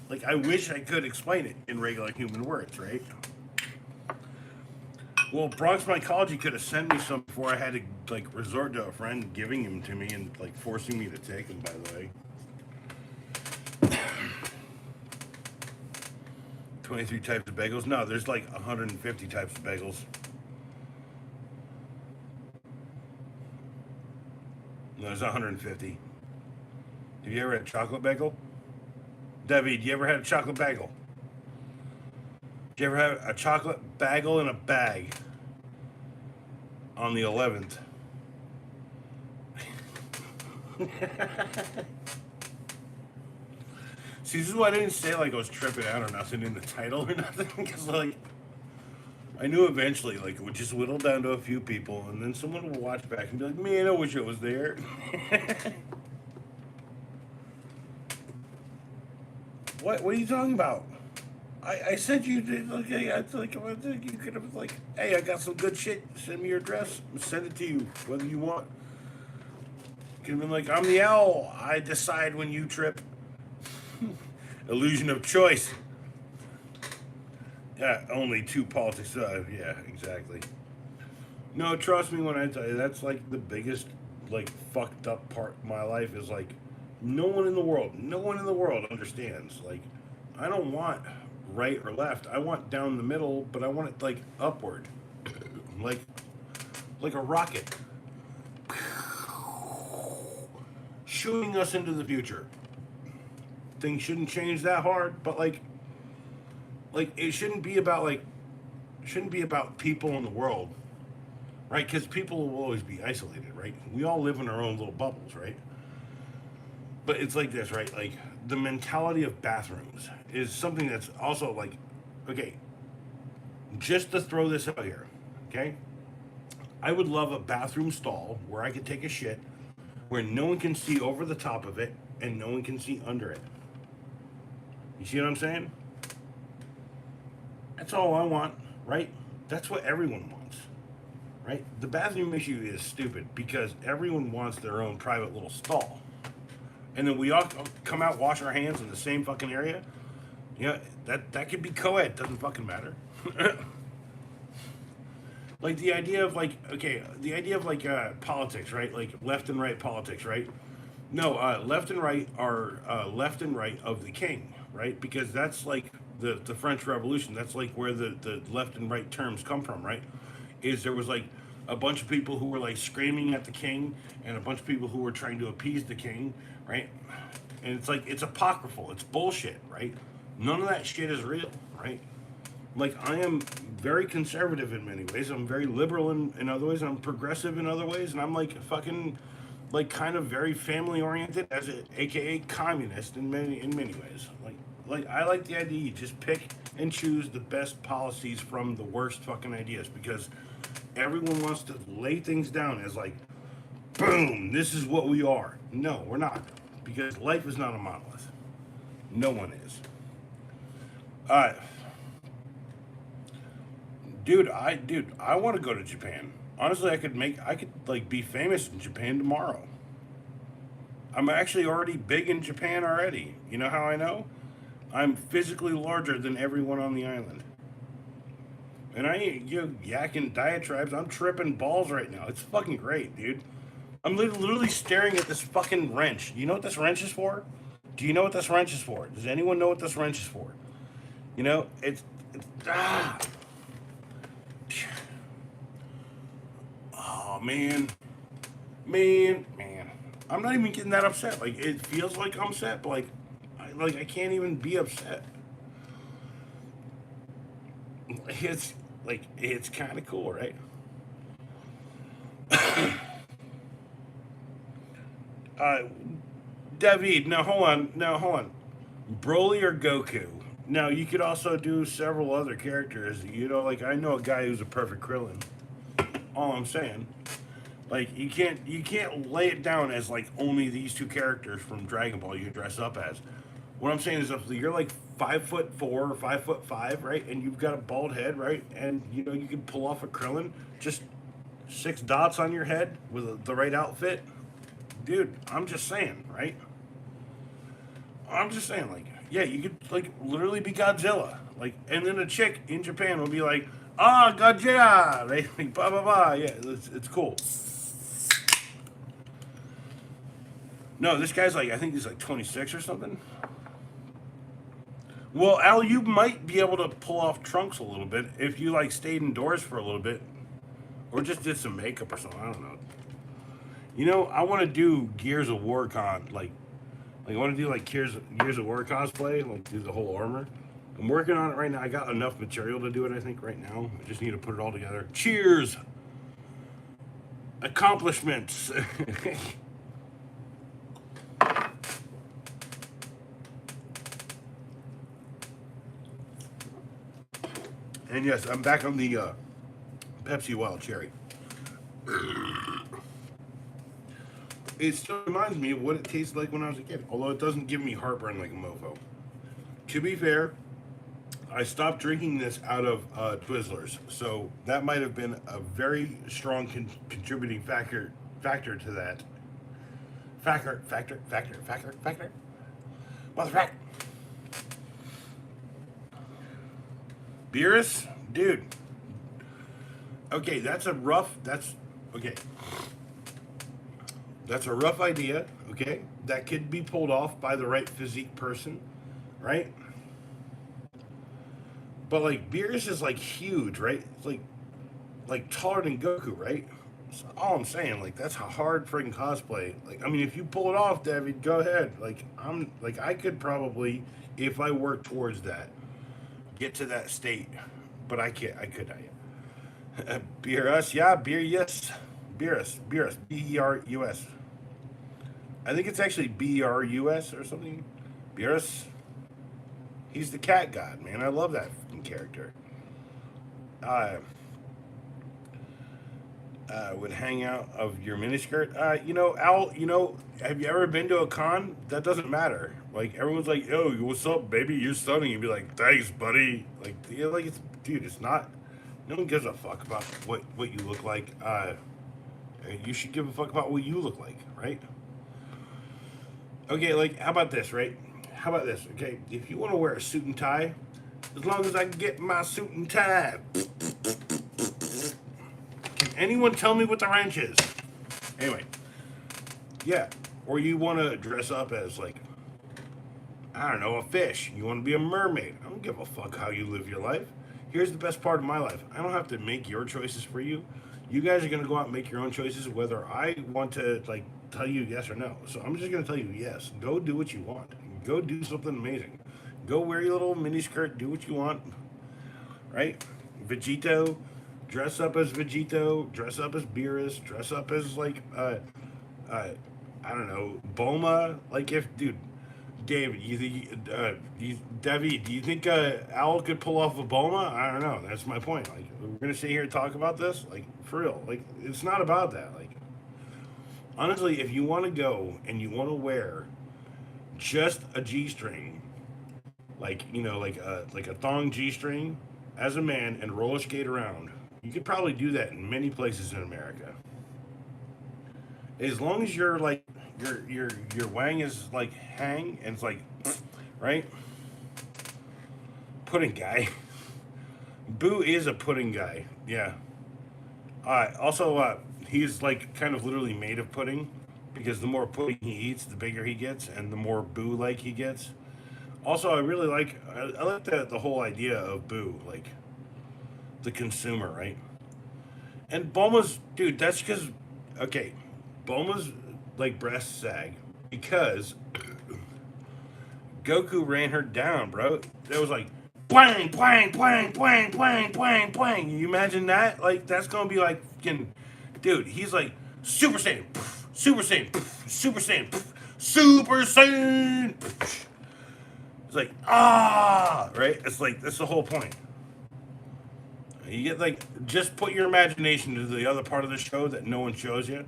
like I wish I could explain it in regular human words, right? Well, Bronx Mycology could have sent me some before I had to like resort to a friend giving them to me and like forcing me to take them. By the way, 23 types of bagels? No, there's like 150 types of bagels. No, there's 150. Have you ever had a chocolate bagel? David, you ever had a chocolate bagel? Did you ever have a chocolate bagel in a bag on the 11th? See, this is why I didn't say like I was tripping out or nothing in the title or nothing, because like I knew eventually like it would just whittle down to a few people, and then someone would watch back and be like, "Man, I wish it was there." What? What are you talking about? I said you did. Like, I think you could have like, "Hey, I got some good shit. Send me your address. Send it to you, whether you want." You could have been like, "I'm the owl. I decide when you trip." Illusion of choice. Yeah, only two politics. Yeah, exactly. No, trust me when I tell you that's like the biggest, like fucked up part of my life is like, no one in the world understands. Like, I don't want right or left. I want down the middle, but I want it like upward, like, like a rocket, shooting us into the future. Things shouldn't change that hard, but like it shouldn't be about like shouldn't be about people in the world, right? Because people will always be isolated, right? We all live in our own little bubbles, right? But it's like this, right? Like the mentality of bathrooms is something that's also like, okay, just to throw this out here, okay? I would love a bathroom stall where I could take a shit, where no one can see over the top of it and no one can see under it. You see what I'm saying? That's all I want, right? That's what everyone wants, right? The bathroom issue is stupid because everyone wants their own private little stall. And then we all come out, wash our hands in the same fucking area. Yeah, that could be co-ed, doesn't fucking matter. Like the idea of like, okay, the idea of like politics, right? Like left and right politics, right? No, left and right are left and right of the king, right? Because that's like the French Revolution. That's like where the left and right terms come from, right? Is there was like a bunch of people who were like screaming at the king and a bunch of people who were trying to appease the king, right? And it's like, it's apocryphal. It's bullshit, right? None of that shit is real, right? Like I am very conservative in many ways. I'm very liberal in other ways. I'm progressive in other ways, and I'm like fucking like kind of very family oriented as a AKA communist in many ways. Like I like the idea you just pick and choose the best policies from the worst fucking ideas because everyone wants to lay things down as like boom, this is what we are. No, we're not. Because life is not a monolith. No one is. Uh dude, I want to go to Japan. Honestly, I could like be famous in Japan tomorrow. I'm actually already big in Japan already. You know how I know? I'm physically larger than everyone on the island. And I ain't yakking diatribes. I'm tripping balls right now. It's fucking great, dude. I'm literally staring at this fucking wrench. You know what this wrench is for? Do you know what this wrench is for? Does anyone know what this wrench is for? You know, it's oh man. I'm not even getting that upset. Like it feels like I'm upset, but like I can't even be upset. It's like it's kind of cool, right? Uh, David, now hold on. Broly or Goku? Now you could also do several other characters. You know, like I know a guy who's a perfect Krillin. All I'm saying, like you can't lay it down as like only these two characters from Dragon Ball you can dress up as. What I'm saying is if you're like 5'4" or 5'5", right, and you've got a bald head, right, and you know you can pull off a Krillin, just 6 dots on your head with the right outfit, dude. I'm just saying, right? I'm just saying, like, yeah, you could like literally be Godzilla, like, and then a chick in Japan will be like, ah, Godzilla, right? Like, blah blah blah. Yeah, it's cool. No, this guy's like, I think he's like 26 or something. Well, Al, you might be able to pull off Trunks a little bit if you like stayed indoors for a little bit, or just did some makeup or something. I don't know. You know, I want to do Gears of War like I want to do like Gears of War cosplay, like do the whole armor. I'm working on it right now. I got enough material to do it. I think right now. I just need to put it all together. Cheers, accomplishments. And yes, I'm back on the Pepsi Wild Cherry. It still reminds me of what it tasted like when I was a kid, although it doesn't give me heartburn like a mofo. To be fair, I stopped drinking this out of Twizzlers, so that might have been a very strong contributing factor to that. Factor. Motherfucker. Beerus, dude. Okay, that's a rough. That's okay. That's a rough idea. Okay, that could be pulled off by the right physique person, right? But like Beerus is like huge, right? It's like taller than Goku, right? That's all I'm saying. Like that's a hard freaking cosplay. Like I mean, if you pull it off, David, go ahead. Like I could probably, if I work towards that, get to that state. But I can't. I could not. Beerus, yeah, beer, yes, Beerus, Berus. I think it's actually Brus or something. Beerus. He's the cat god, man. I love that fucking character. Uh, would hang out of your miniskirt. You know, Al. You know, have you ever been to a con? That doesn't matter. Like everyone's like, "Yo, what's up, baby? You're stunning." You'd be like, "Thanks, buddy." Like, like it's, dude. It's not. No one gives a fuck about what you look like. You should give a fuck about what you look like, right? Okay, like how about this, right? How about this? Okay, if you want to wear a suit and tie, as long as I can get my suit and tie. Can anyone tell me what the wrench is? Anyway, yeah. Or you want to dress up as like, I don't know, a fish. You want to be a mermaid. I don't give a fuck how you live your life. Here's the best part of my life. I don't have to make your choices for you. You guys are gonna go out and make your own choices, whether I want to like tell you yes or no. So I'm just gonna tell you yes. Go do what you want. Go do something amazing. Go wear your little mini skirt. Do what you want. Right? Vegito, dress up as Vegito. Dress up as Beerus. Dress up as like uh, I don't know, Boma. Like if, dude, David, you think, Debbie, do you think Owl could pull off a Boma? I don't know. That's my point. Like, we're gonna sit here and talk about this, like, for real. Like, it's not about that. Like, honestly, if you want to go and you want to wear just a G-string, like like a thong G-string, as a man and roller skate around, you could probably do that in many places in America. As long as you're like your wang is like hang and it's like right pudding guy. Boo is a pudding guy. Yeah. Also, he's like kind of literally made of pudding because the more pudding he eats, the bigger he gets, and the more Boo like he gets. Also, I really like I like the whole idea of Boo, like the consumer, right? And Bulma's dude. That's because okay, Bulma's like breast sag because Goku ran her down, bro. It was like blang, blang, blang, blang, blang, blang, blang. You imagine that? Like that's gonna be like fucking, dude. He's like Super Saiyan, Super Saiyan, Super Saiyan, Super Saiyan. It's like right. It's like that's the whole point. You get like just put your imagination to the other part of the show that no one shows you.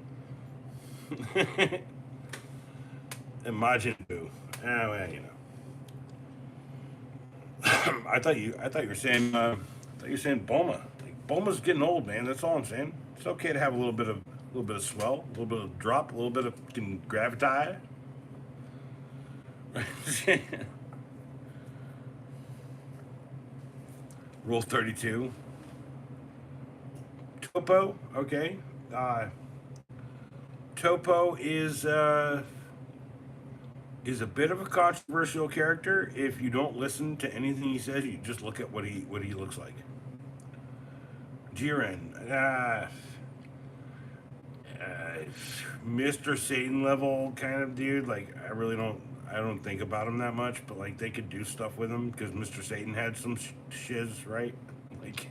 Imagine Boo. Oh well, you know. I thought you were saying I thought you were saying Bulma. Like Bulma's getting old, man. That's all I'm saying. It's okay to have a little bit of swell, a little bit of drop, a little bit of gravity. Rule 32. Topo, okay. Uh, Topo is is a bit of a controversial character. If you don't listen to anything he says, you just look at what he looks like. Jiren, Mr. Satan level kind of dude. Like I don't think about him that much, but like they could do stuff with him because Mr. Satan had some shiz, right? Like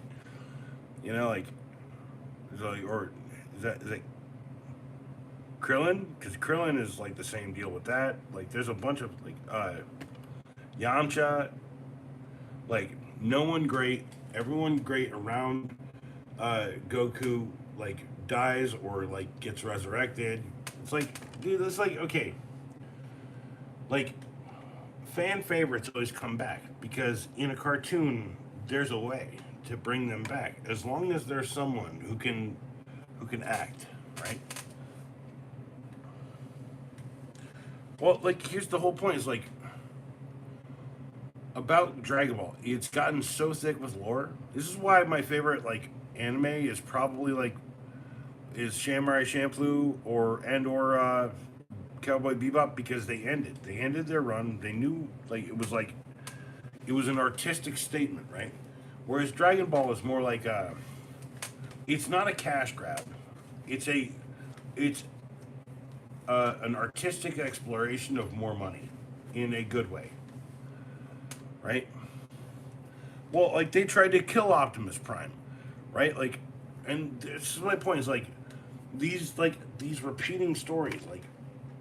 like or is that Krillin? Because Krillin is like the same deal with that. Like there's a bunch of like Yamcha, like no one great, everyone great around Goku like dies or like gets resurrected. It's like, dude, it's like okay, like fan favorites always come back because in a cartoon there's a way to bring them back as long as there's someone who can act, right? Well, like here's the whole point is like about Dragon Ball. It's gotten so thick with lore. This is why my favorite like anime is probably like is Samurai Champloo or Cowboy Bebop because they ended. They ended their run. They knew like it was an artistic statement, right? Whereas Dragon Ball is more like it's not a cash grab. It's a it's an artistic exploration of more money in a good way, right? Well, like they tried to kill Optimus Prime, right? Like, and this is my point. Is these repeating stories.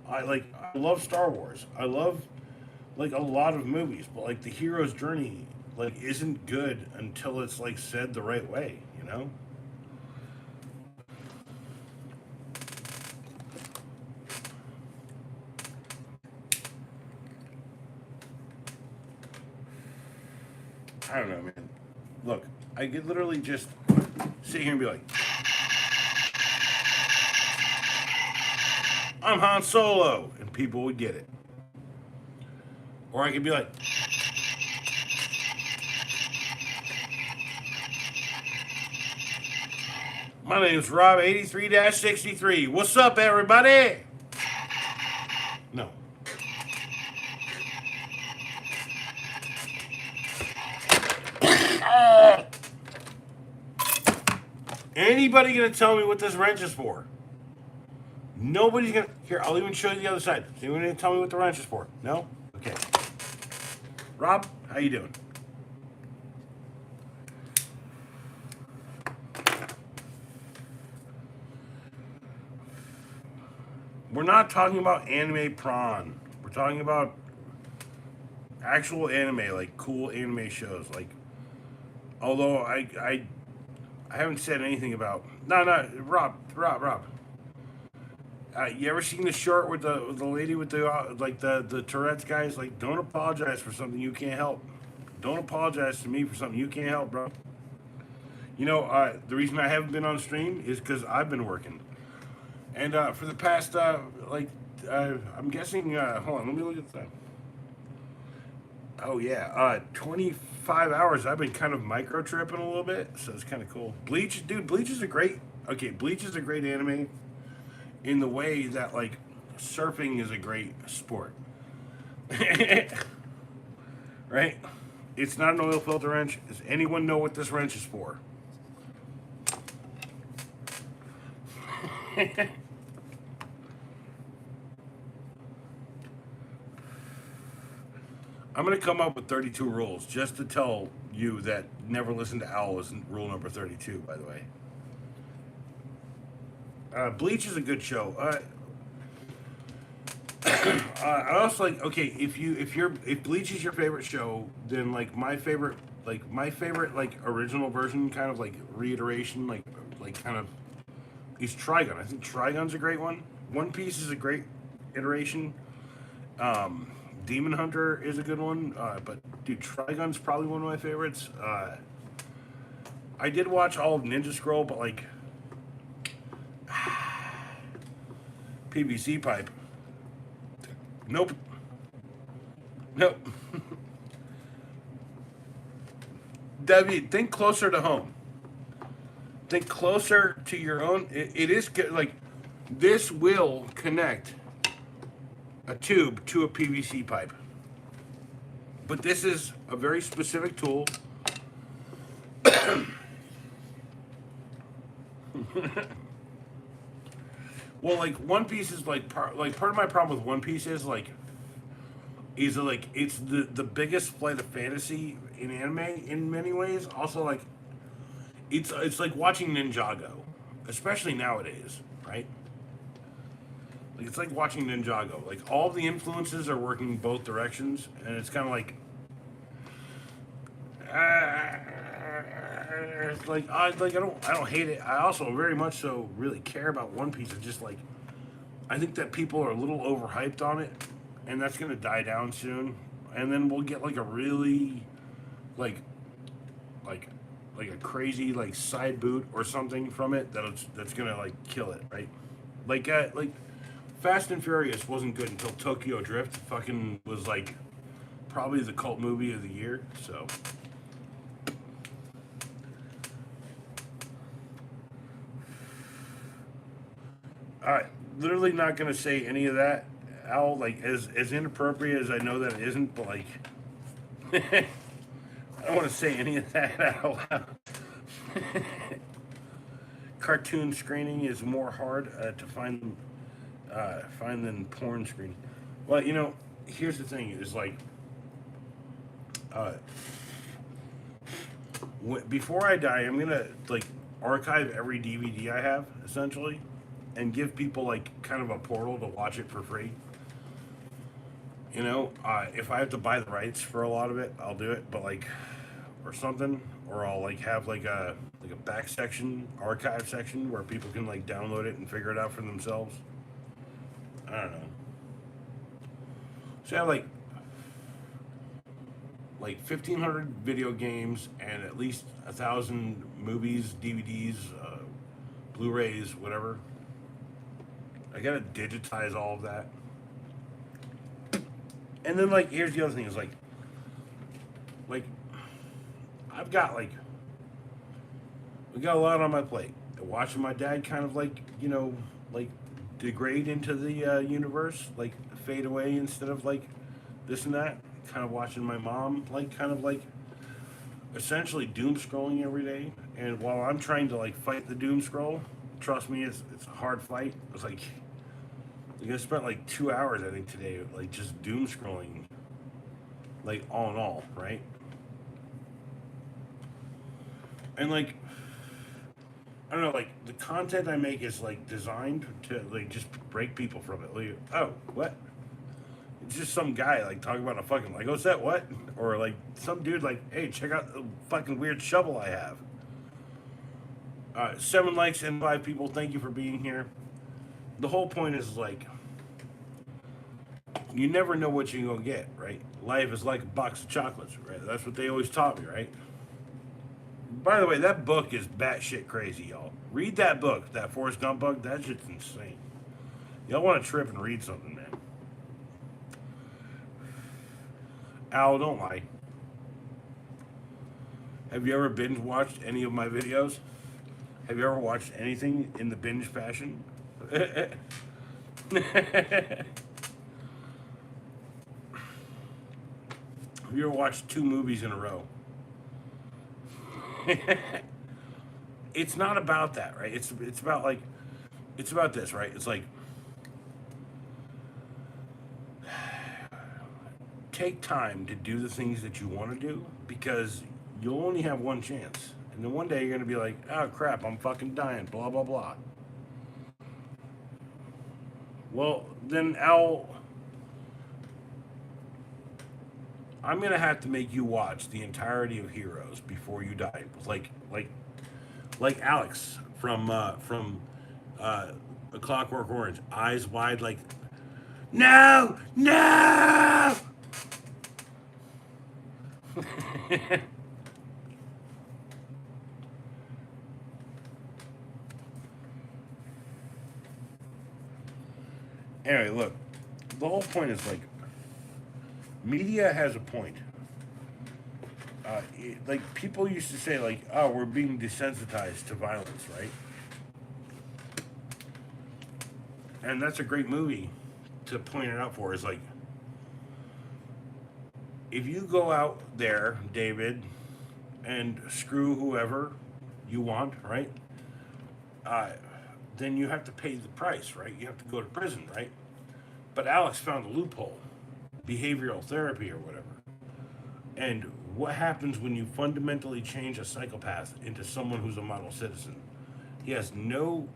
I love Star Wars. I love like a lot of movies, but like the hero's journey like isn't good until it's like said the right way, you know? I don't know, man. Look, I could literally just sit here and be like, I'm Han Solo, and people would get it. Or I could be like, my name's Rob 83-63. What's up, everybody? No. Anybody gonna tell me what this wrench is for? Nobody's gonna. Here, I'll even show you the other side. Is anyone gonna tell me what the wrench is for? No? Okay. Rob, how you doing? We're not talking about anime prawn. We're talking about actual anime, like cool anime shows. Like, although I haven't said anything about. No, Rob. You ever seen the short with the lady with the Tourette's guys? Like, don't apologize for something you can't help. Don't apologize to me for something you can't help, bro. The reason I haven't been on stream is because I've been working, and for the past I'm guessing. Hold on, let me look at that. Oh yeah, 25 hours. I've been kind of micro tripping a little bit, so it's kind of cool. Bleach, dude. Bleach is a great. Okay, Bleach is a great anime in the way that like surfing is a great sport. Right? It's not an oil filter wrench. Does anyone know what this wrench is for? I'm gonna come up with 32 rules just to tell you that never listen to Owl isn't rule number 32. By the way, Bleach is a good show. I also like okay if Bleach is your favorite show, then like my favorite like original version kind of like reiteration like kind of is Trigun. I think Trigun's a great one. One Piece is a great iteration. Demon Hunter is a good one, but dude, Trigun's probably one of my favorites. I did watch all of Ninja Scroll, but like PVC pipe. Nope. Nope. David, think closer to home. Think closer to your own. It is like this will connect a tube to a PVC pipe. But this is a very specific tool. Well, like One Piece is part of my problem with One Piece is like it's the biggest flight of fantasy in anime in many ways. Also, like it's like watching Ninjago, especially nowadays, right? Like it's like watching Ninjago. Like all the influences are working both directions, and it's kind of like it's like I don't hate it. I also very much so really care about One Piece. It's just like I think that people are a little overhyped on it, and that's gonna die down soon. And then we'll get like a really like like like a crazy like side boot or something from it that's gonna like kill it, right? Like Fast and Furious wasn't good until Tokyo Drift fucking was like probably the cult movie of the year. So I literally not gonna say any of that. Al, like as inappropriate as I know that it isn't, but like I don't want to say any of that out loud. Cartoon screening is more hard to find than porn screening. Well, here's the thing: is like uh, before I die, I'm gonna like archive every DVD I have essentially, and give people like kind of a portal to watch it for free. If I have to buy the rights for a lot of it, I'll do it. But like, or something, or I'll like have like a back section, archive section where people can like download it and figure it out for themselves. I don't know. So I have like 1,500 video games and at least 1,000 movies, DVDs, Blu-rays, whatever. I gotta digitize all of that. And then like here's the other thing is like I've got like we got a lot on my plate. Watching my dad kind of like degrade into the universe, like fade away instead of like this and that. Kind of watching my mom like kind of like essentially doom scrolling every day. And while I'm trying to like fight the doom scroll, trust me, it's a hard fight. It's like I spent like 2 hours I think today like just doom scrolling, like all in all, right? And like I don't know, like the content I make is like designed to like just break people from it. Like, oh, what? It's just some guy like talking about a fucking Lego set, what? Or like some dude like, hey, check out the fucking weird shovel I have. 7 likes and 5 people. Thank you for being here. The whole point is like, you never know what you're gonna get, right? Life is like a box of chocolates, right? That's what they always taught me, right? By the way, that book is batshit crazy, y'all. Read that book, that Forrest Gump book. That shit's insane. Y'all want to trip and read something, man. Al, don't lie. Have you ever binge watched any of my videos? Have you ever watched anything in the binge fashion? Have you ever watched 2 movies in a row? It's not about that, right? It's about like it's about this, right? It's like take time to do the things that you want to do because you'll only have one chance. And then one day you're going to be like, oh crap, I'm fucking dying, blah, blah, blah. Well, then I'm going to have to make you watch the entirety of Heroes before you die. Like Alex from A Clockwork Orange, eyes wide like, no, no! Anyway, look, the whole point is like, media has a point. Like people used to say, like, oh, we're being desensitized to violence, right? And that's a great movie to point it out for is like, if you go out there, David, and screw whoever you want, right? Uh, then you have to pay the price, right? You have to go to prison, right? But Alex found a loophole, behavioral therapy or whatever. And what happens when you fundamentally change a psychopath into someone who's a model citizen? He has no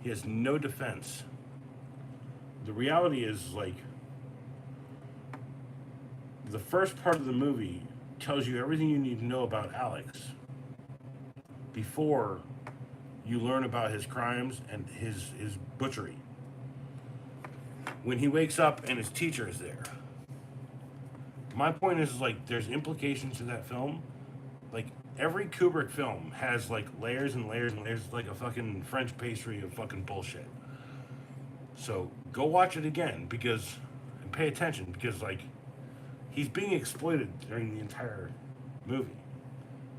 he has no defense. The reality is like the first part of the movie tells you everything you need to know about Alex before you learn about his crimes and his butchery. When he wakes up and his teacher is there. My point is like there's implications to that film. Like every Kubrick film has like layers and layers and layers, like a fucking French pastry of fucking bullshit. So go watch it again because and pay attention because like he's being exploited during the entire movie.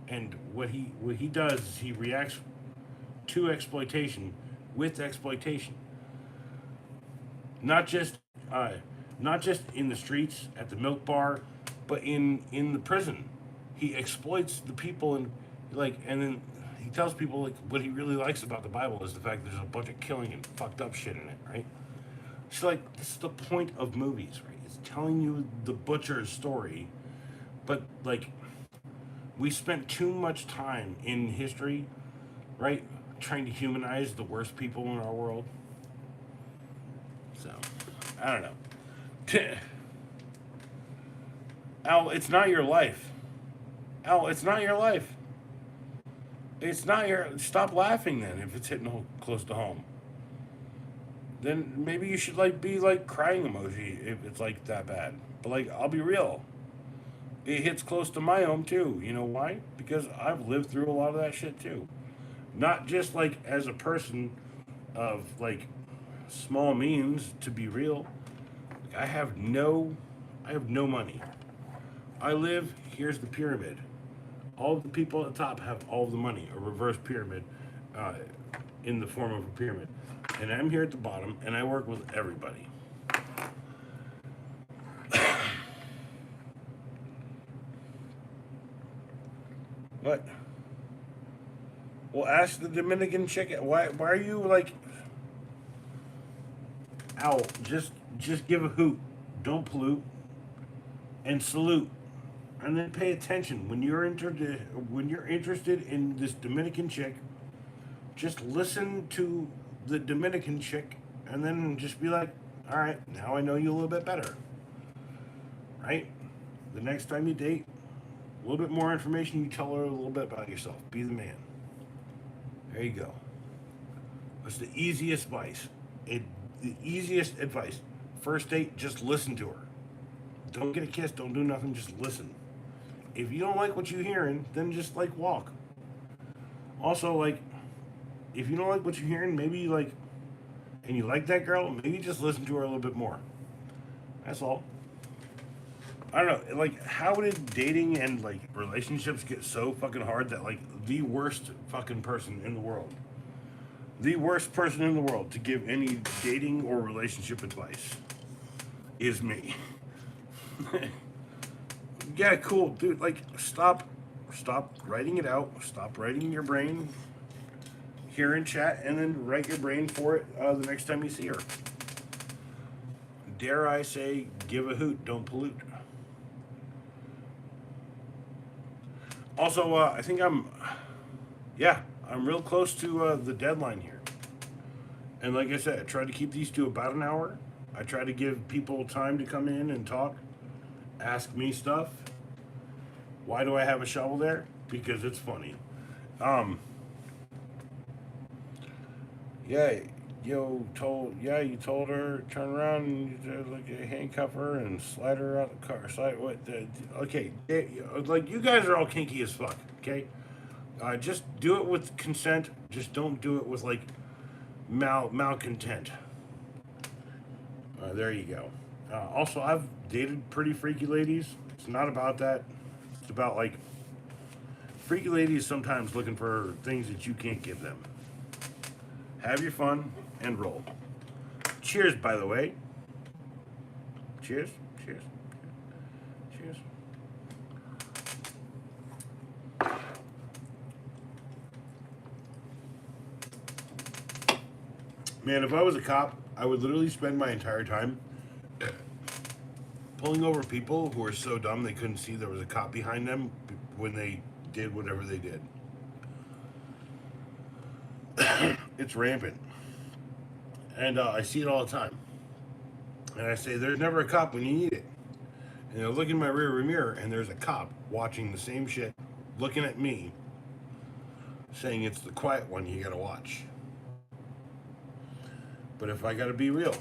And what he does is he reacts to exploitation with exploitation. Not just uh, not just in the streets at the milk bar, but in the prison. He exploits the people and like and then he tells people like what he really likes about the Bible is the fact there's a bunch of killing and fucked up shit in it, right? It's like this is the point of movies, right? It's telling you the butcher's story, but like we spent too much time in history, right, trying to humanize the worst people in our world. So, I don't know. Al, it's not your life. Al, it's not your life. It's not your. Stop laughing then if it's hitting close to home. Then maybe you should like be like crying emoji if it's like that bad. But like, I'll be real. It hits close to my home too. You know why? Because I've lived through a lot of that shit too. Not just like as a person of like small means to be real. I have no money. I live, here's the pyramid. All of the people at the top have all of the money, a reverse pyramid uh, in the form of a pyramid. And I'm here at the bottom and I work with everybody. What? Well, ask the Dominican chicken. Why are you like owl? Just give a hoot. Don't pollute and salute. And then pay attention when you're interested in this Dominican chick. Just listen to the Dominican chick, and then just be like, "All right, now I know you a little bit better." Right? The next time you date, a little bit more information. You tell her a little bit about yourself. Be the man. There you go. That's the easiest advice. The easiest advice. First date, just listen to her. Don't get a kiss. Don't do nothing. Just listen. If you don't like what you're hearing, then just like walk. Also, like, if you don't like what you're hearing, maybe like, and you like that girl, maybe just listen to her a little bit more. That's all. I don't know. Like, how did dating and like relationships get so fucking hard that like the worst fucking person in the world, the worst person in the world to give any dating or relationship advice is me. Yeah, cool, dude. Like, stop writing it out. Stop writing in your brain here in chat, and then write your brain for it the next time you see her. Dare I say, give a hoot, don't pollute. Also, I think I'm real close to the deadline here. And like I said, I try to keep these to about an hour. I try to give people time to come in and talk, ask me stuff. Why do I have a shovel there? Because it's funny. Yeah, you told her turn around and like handcuff her and slide her out the car. Okay, like you guys are all kinky as fuck. Okay, just do it with consent. Just don't do it with like malcontent. There you go. Also, I've dated pretty freaky ladies. It's not about that. It's about like freaky ladies sometimes looking for things that you can't give them. Have your fun and roll. Cheers, by the way. Cheers. Cheers. Cheers. Man, if I was a cop, I would literally spend my entire time pulling over people who are so dumb they couldn't see there was a cop behind them when they did whatever they did. It's rampant. And I see it all the time. And I say, there's never a cop when you need it. And I look in my rearview mirror, and there's a cop watching the same shit, looking at me, saying it's the quiet one you gotta watch. But if I gotta be real,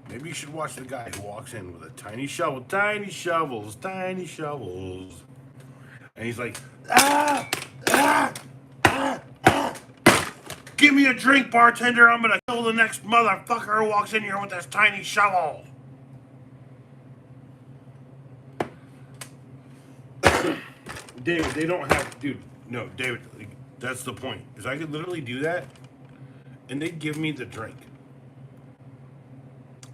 maybe you should watch the guy who walks in with a tiny shovel, tiny shovels, tiny shovels. And he's like, ah, ah, ah, ah. Give me a drink, bartender. I'm gonna kill the next motherfucker who walks in here with this tiny shovel. David, they don't have, dude, no, David, that's the point. Is I could literally do that, and they'd give me the drink.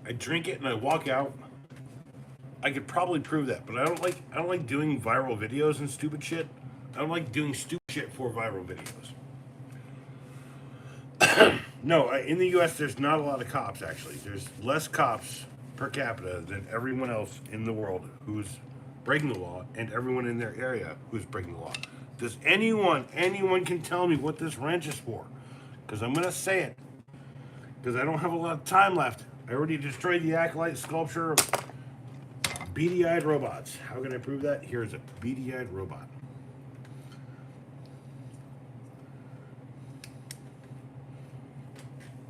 I drink it and I walk out. I could probably prove that, but I don't like doing viral videos and stupid shit. I don't like doing stupid shit for viral videos. No, in the U.S., there's not a lot of cops, actually. There's less cops per capita than everyone else in the world who's breaking the law, and everyone in their area who's breaking the law. Does anyone can tell me what this wrench is for? Because I'm going to say it. Because I don't have a lot of time left. I already destroyed the Acolyte sculpture of beady-eyed robots. How can I prove that? Here's a beady-eyed robot.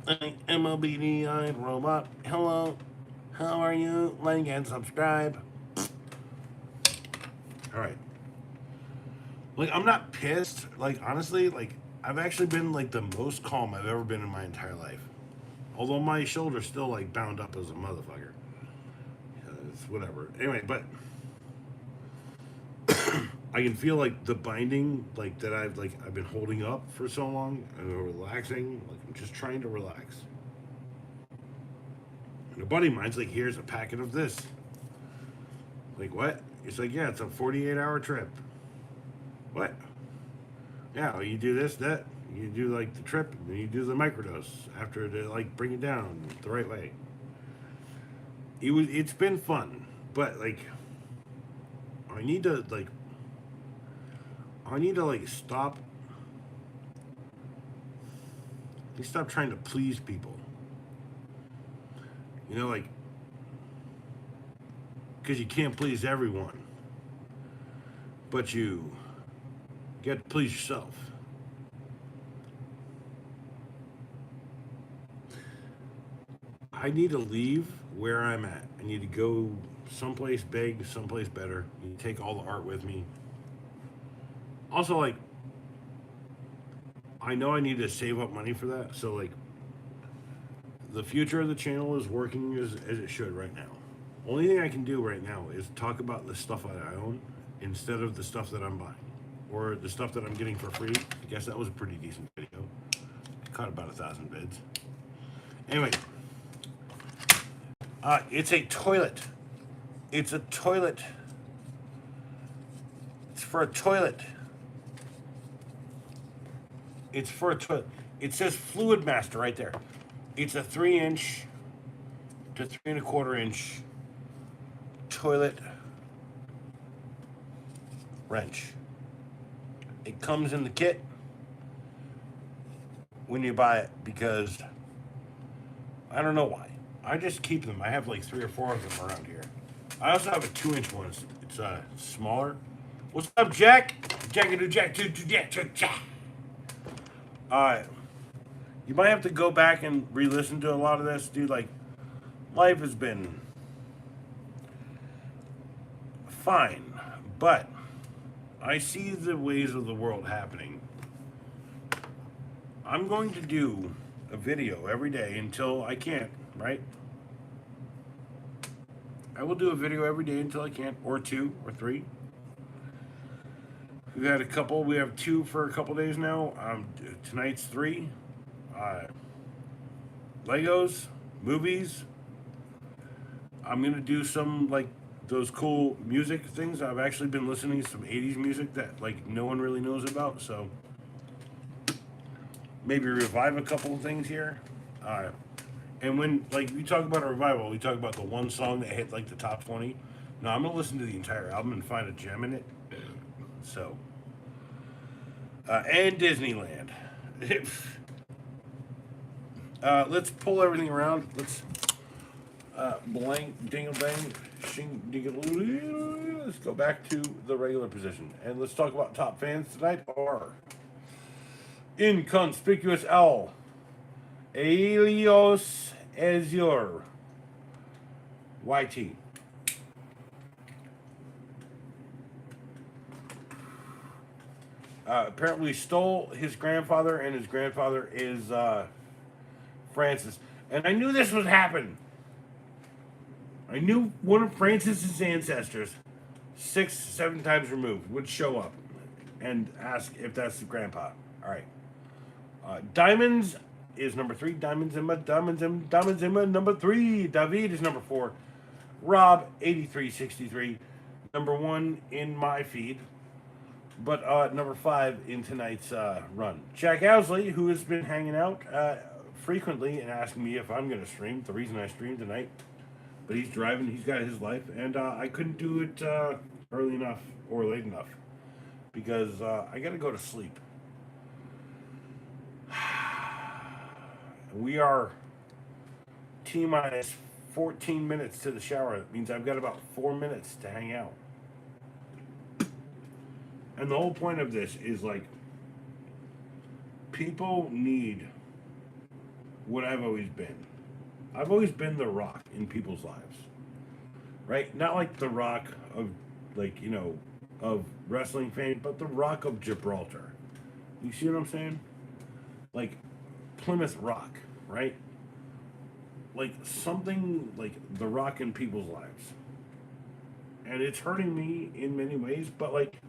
I am a beady-eyed robot. Hello. How are you? Like and subscribe. Alright. Like, I'm not pissed. Like, honestly, like, I've actually been, like, the most calm I've ever been in my entire life. Although my shoulder's still, like, bound up as a motherfucker. It's whatever. Anyway, but I can feel, like, the binding, like, that I've been holding up for so long. And relaxing. Like, I'm just trying to relax. And a buddy of mine's like, here's a packet of this. Like, what? It's like, yeah, it's a 48-hour trip. What? Yeah, well, you do this, that. You do, like, the trip, and then you do the microdose after to, like, bring it down the right way. It's been fun, but, like, I need to stop. Stop trying to please people. You know, like, because you can't please everyone, but you get to please yourself. I need to leave where I'm at. I need to go someplace big, someplace better. I need to take all the art with me. Also, like, I know I need to save up money for that, so, like, the future of the channel is working as it should right now. Only thing I can do right now is talk about the stuff that I own instead of the stuff that I'm buying. Or the stuff that I'm getting for free. I guess that was a pretty decent video. I caught about 1,000 bids. Anyway. It's a toilet. It's a toilet. It's for a toilet. It's for a toilet. It says Fluid Master right there. It's a 3-inch to 3¼ inch toilet wrench. It comes in the kit when you buy it because I don't know why. I just keep them. I have like 3 or 4 of them around here. I also have a 2-inch one. It's smaller. What's up, Jack? Jack. You might have to go back and re-listen to a lot of this, dude. Like, life has been fine, but I see the ways of the world happening. I'm going to do a video every day until I can't, right? I will do a video every day until I can't, or 2 or 3. We've had a couple. We have 2 for a couple days now. Tonight's 3. Legos, movies, I'm gonna do some like those cool music things. I've actually been listening to some '80s music that like no one really knows about. So maybe revive a couple of things here. Uh, and when like we talk about a revival, we talk about the one song that hit like the top 20. No, I'm gonna listen to the entire album and find a gem in it. So and Disneyland. Let's pull everything around. Let's blank dingle bang shing dingle. Let's go back to the regular position and let's talk about top fans tonight. Are Inconspicuous Owl, Alios Azure, YT. Apparently stole his grandfather, and his grandfather is Francis. And I knew this would happen. I knew one of Francis's ancestors, 6, 7 times removed, would show up and ask if that's the grandpa. All right. Diamonds is number 3. Diamonds Zimma, number 3. David is number 4. Rob, 8363, number 1 in my feed, but number 5 in tonight's run. Jack Owsley, who has been hanging out frequently and asking me if I'm going to stream, the reason I streamed tonight. But he's driving, he's got his life, and I couldn't do it early enough or late enough because I got to go to sleep. We are T-minus 14 minutes to the shower. That means I've got about 4 minutes to hang out. And the whole point of this is like, people need what I've always been. I've always been the Rock in people's lives, right? Not like the Rock of, like, you know, of wrestling fame, but the Rock of Gibraltar. You see what I'm saying? Like Plymouth Rock, right? Like something like the Rock in people's lives. And it's hurting me in many ways, but like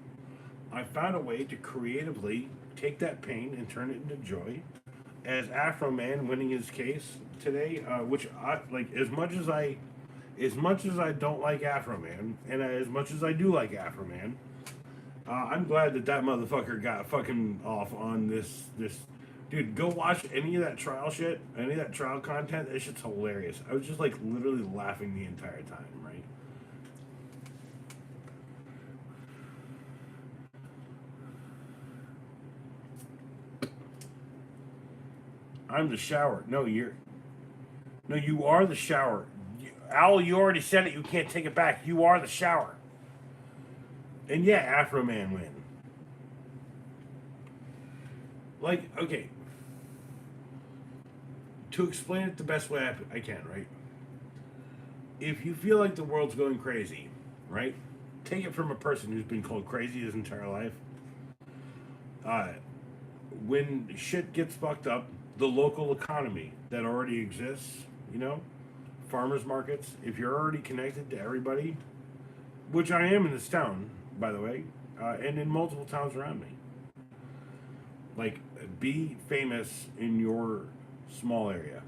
I found a way to creatively take that pain and turn it into joy. As Afro Man winning his case today, which I like as much as I don't like Afro Man, and as much as I do like Afro Man, I'm glad that motherfucker got fucking off on this. Dude, go watch any of that trial shit, any of that trial content. That shit's hilarious. I was just like literally laughing the entire time, right? I'm the shower. No, you are the shower. Owl, you already said it. You can't take it back. You are the shower. And yeah, Afro Man win. Like, okay. To explain it the best way I can, right? If you feel like the world's going crazy, right? Take it from a person who's been called crazy his entire life. When shit gets fucked up, the local economy that already exists, you know, farmers markets, if you're already connected to everybody, which I am in this town, by the way, and in multiple towns around me, like, be famous in your small area.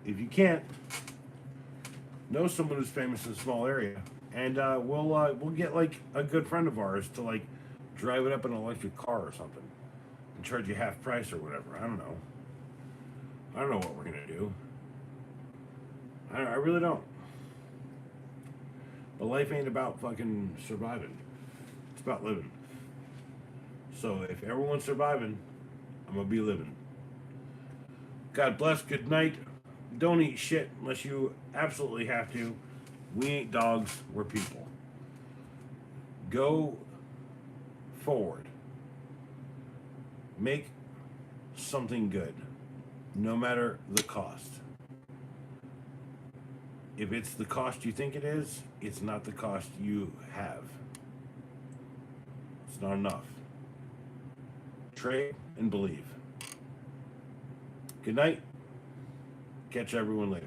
If you can't, know someone who's famous in a small area, and we'll get like a good friend of ours to like drive it up in an electric car or something and charge you half price or whatever. I don't know what we're gonna do. I really don't. But life ain't about fucking surviving. It's about living. So if everyone's surviving, I'm gonna be living. God bless, good night. Don't eat shit unless you absolutely have to. We ain't dogs, we're people. Go forward. Make something good, no matter the cost. If it's the cost you think it is, it's not the cost you have. It's not enough. Trade and believe. Good night. Catch everyone later.